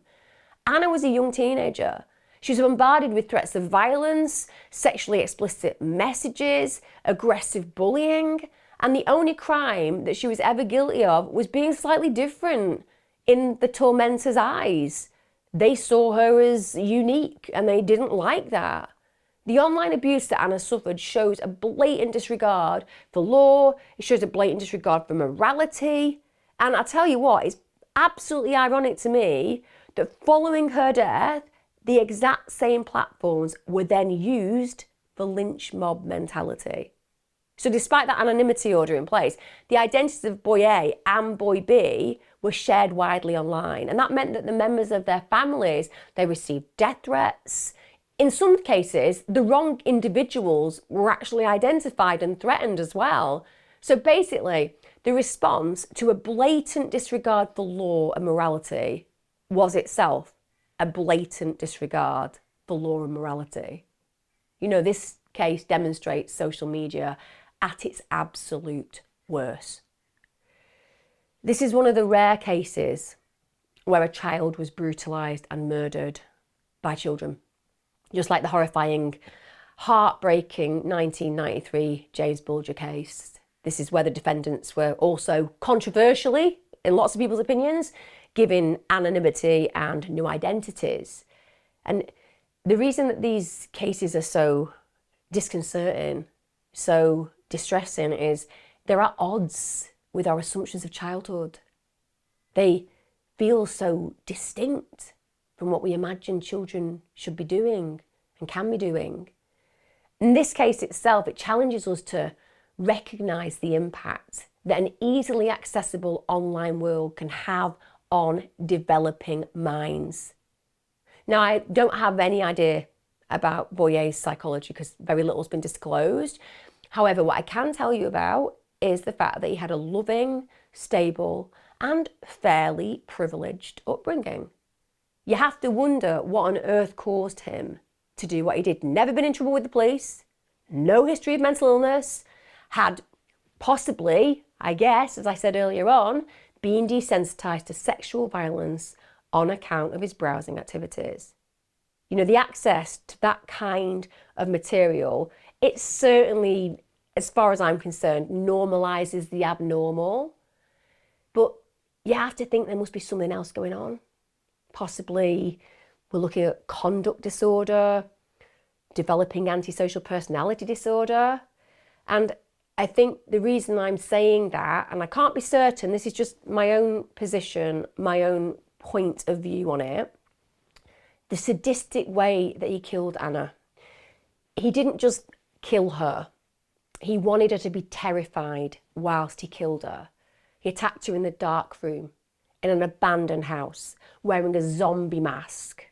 Ana was a young teenager. She was bombarded with threats of violence, sexually explicit messages, aggressive bullying, and the only crime that she was ever guilty of was being slightly different in the tormentor's eyes. They saw her as unique and they didn't like that. The online abuse that Ana suffered shows a blatant disregard for law, it shows a blatant disregard for morality, and I tell you what, it's absolutely ironic to me that following her death, the exact same platforms were then used for lynch mob mentality. So despite that anonymity order in place, the identities of boy A and boy B were shared widely online. And that meant that the members of their families, they received death threats. In some cases, the wrong individuals were actually identified and threatened as well. So basically, the response to a blatant disregard for law and morality was itself a blatant disregard for law and morality. You know, this case demonstrates social media at its absolute worst. This is one of the rare cases where a child was brutalised and murdered by children. Just like the horrifying, heartbreaking 1993 James Bulger case. This is where the defendants were also controversially, in lots of people's opinions, given anonymity and new identities. And the reason that these cases are so disconcerting, so distressing, is they're at odds with our assumptions of childhood. They feel so distinct from what we imagine children should be doing and can be doing. In this case itself, it challenges us to recognise the impact that an easily accessible online world can have on developing minds. Now, I don't have any idea about boy A's psychology because very little has been disclosed. However, what I can tell you about is the fact that he had a loving, stable, and fairly privileged upbringing. You have to wonder what on earth caused him to do what he did. Never been in trouble with the police, no history of mental illness, had possibly, I guess, as I said earlier on, been desensitised to sexual violence on account of his browsing activities. You know, the access to that kind of material, it certainly, as far as I'm concerned, normalises the abnormal. But you have to think there must be something else going on. Possibly we're looking at conduct disorder, developing antisocial personality disorder. And I think the reason I'm saying that, and I can't be certain, this is just my own position, my own point of view on it, the sadistic way that he killed Ana. He didn't just kill her. He wanted her to be terrified whilst he killed her. He attacked her in the dark room, in an abandoned house, wearing a zombie mask.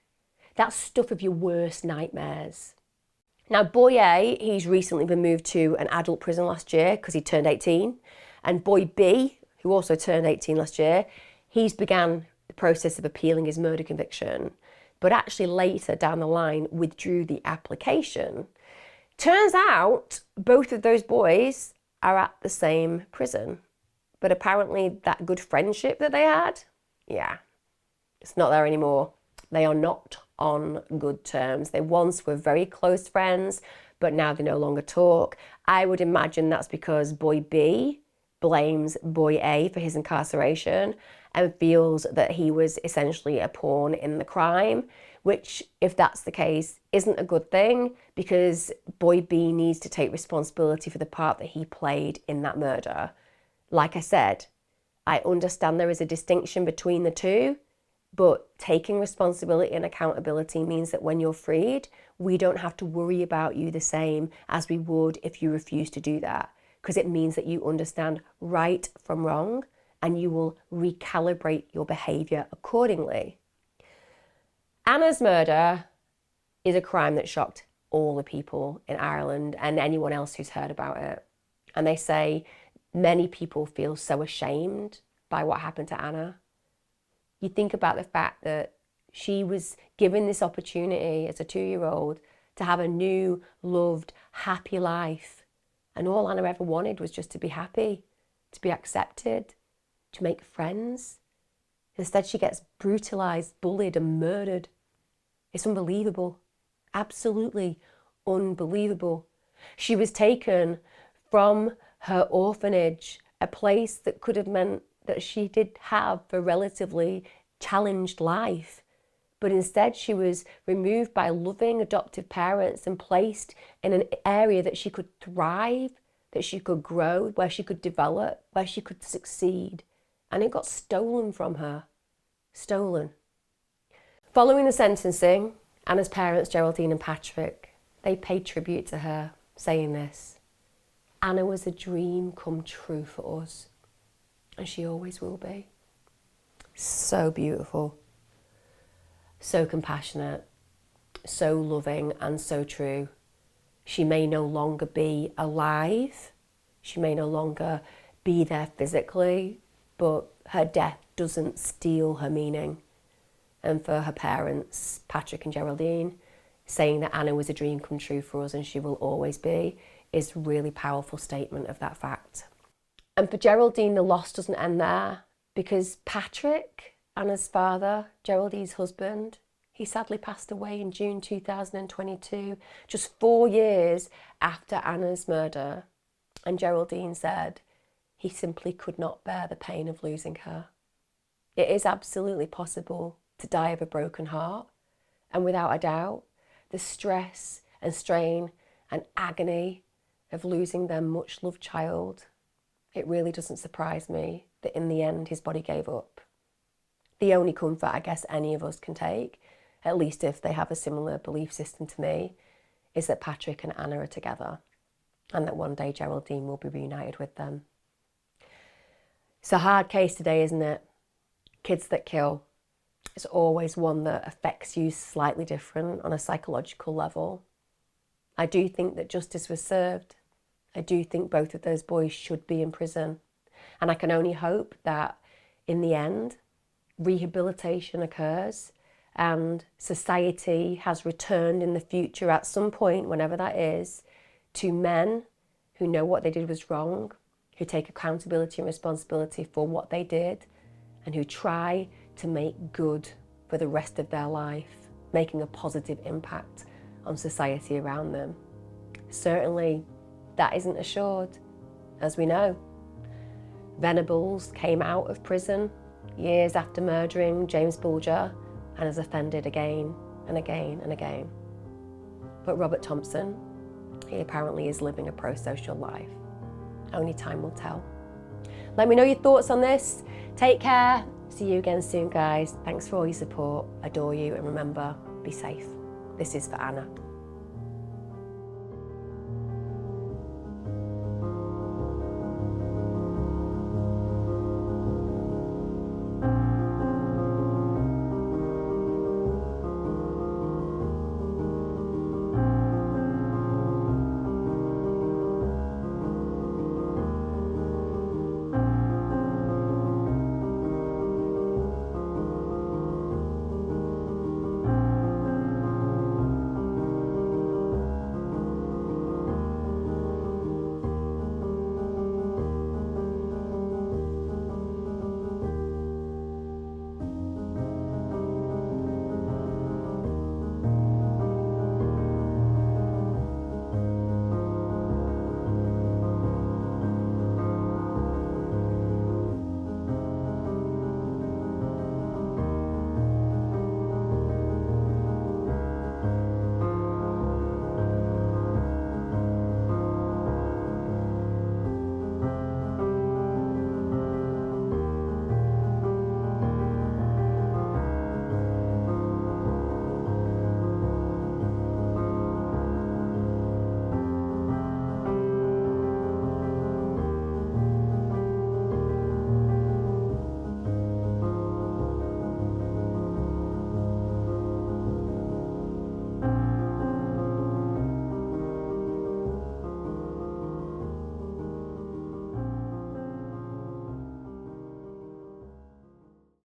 That's stuff of your worst nightmares. Now, boy A, he's recently been moved to an adult prison last year because he turned 18. And boy B, who also turned 18 last year, he's began the process of appealing his murder conviction, but actually later down the line withdrew the application. Turns out both of those boys are at the same prison. But apparently that good friendship that they had, yeah, it's not there anymore. They are not on good terms. They once were very close friends, but now they no longer talk. I would imagine that's because boy B blames boy A for his incarceration and feels that he was essentially a pawn in the crime, which, if that's the case, isn't a good thing because boy B needs to take responsibility for the part that he played in that murder. Like I said, I understand there is a distinction between the two, But taking responsibility and accountability means that when you're freed, we don't have to worry about you the same as we would if you refuse to do that, because it means that you understand right from wrong and you will recalibrate your behaviour accordingly. Anna's murder is a crime that shocked all the people in Ireland and anyone else who's heard about it. And they say many people feel so ashamed by what happened to Anna. You think about the fact that she was given this opportunity as a 2-year-old to have a new, loved, happy life. And all Anna ever wanted was just to be happy, to be accepted, to make friends. Instead, she gets brutalised, bullied and murdered. It's unbelievable. Absolutely unbelievable. She was taken from her orphanage, a place that could have meant that she did have a relatively challenged life. But instead she was removed by loving adoptive parents and placed in an area that she could thrive, that she could grow, where she could develop, where she could succeed. And it got stolen from her. Stolen. Following the sentencing, Anna's parents, Geraldine and Patrick, they paid tribute to her, saying this: Anna was a dream come true for us, and she always will be. So beautiful, so compassionate, so loving and so true. She may no longer be alive, she may no longer be there physically, but her death doesn't steal her meaning. And for her parents, Patrick and Geraldine, saying that Anna was a dream come true for us and she will always be, is a really powerful statement of that fact. And for Geraldine, the loss doesn't end there, because Patrick, Anna's father, Geraldine's husband, he sadly passed away in June 2022, just 4 years after Anna's murder. And Geraldine said he simply could not bear the pain of losing her. It is absolutely possible to die of a broken heart, and without a doubt, the stress and strain and agony of losing their much loved child, it really doesn't surprise me that in the end his body gave up. The only comfort I guess any of us can take, at least if they have a similar belief system to me, is that Patrick and Anna are together and that one day Geraldine will be reunited with them. It's a hard case today, isn't it? Kids that kill. It's always one that affects you slightly different on a psychological level. I do think that justice was served. I do think both of those boys should be in prison. And I can only hope that in the end, rehabilitation occurs and society has returned in the future at some point, whenever that is, to men who know what they did was wrong, who take accountability and responsibility for what they did, and who try to make good for the rest of their life, making a positive impact on society around them. Certainly, that isn't assured, as we know. Venables came out of prison years after murdering James Bulger and has offended again and again and again. But Robert Thompson, he apparently is living a pro-social life. Only time will tell. Let me know your thoughts on this. Take care. See you again soon, guys. Thanks for all your support. Adore you, and remember, be safe. This is for Anna.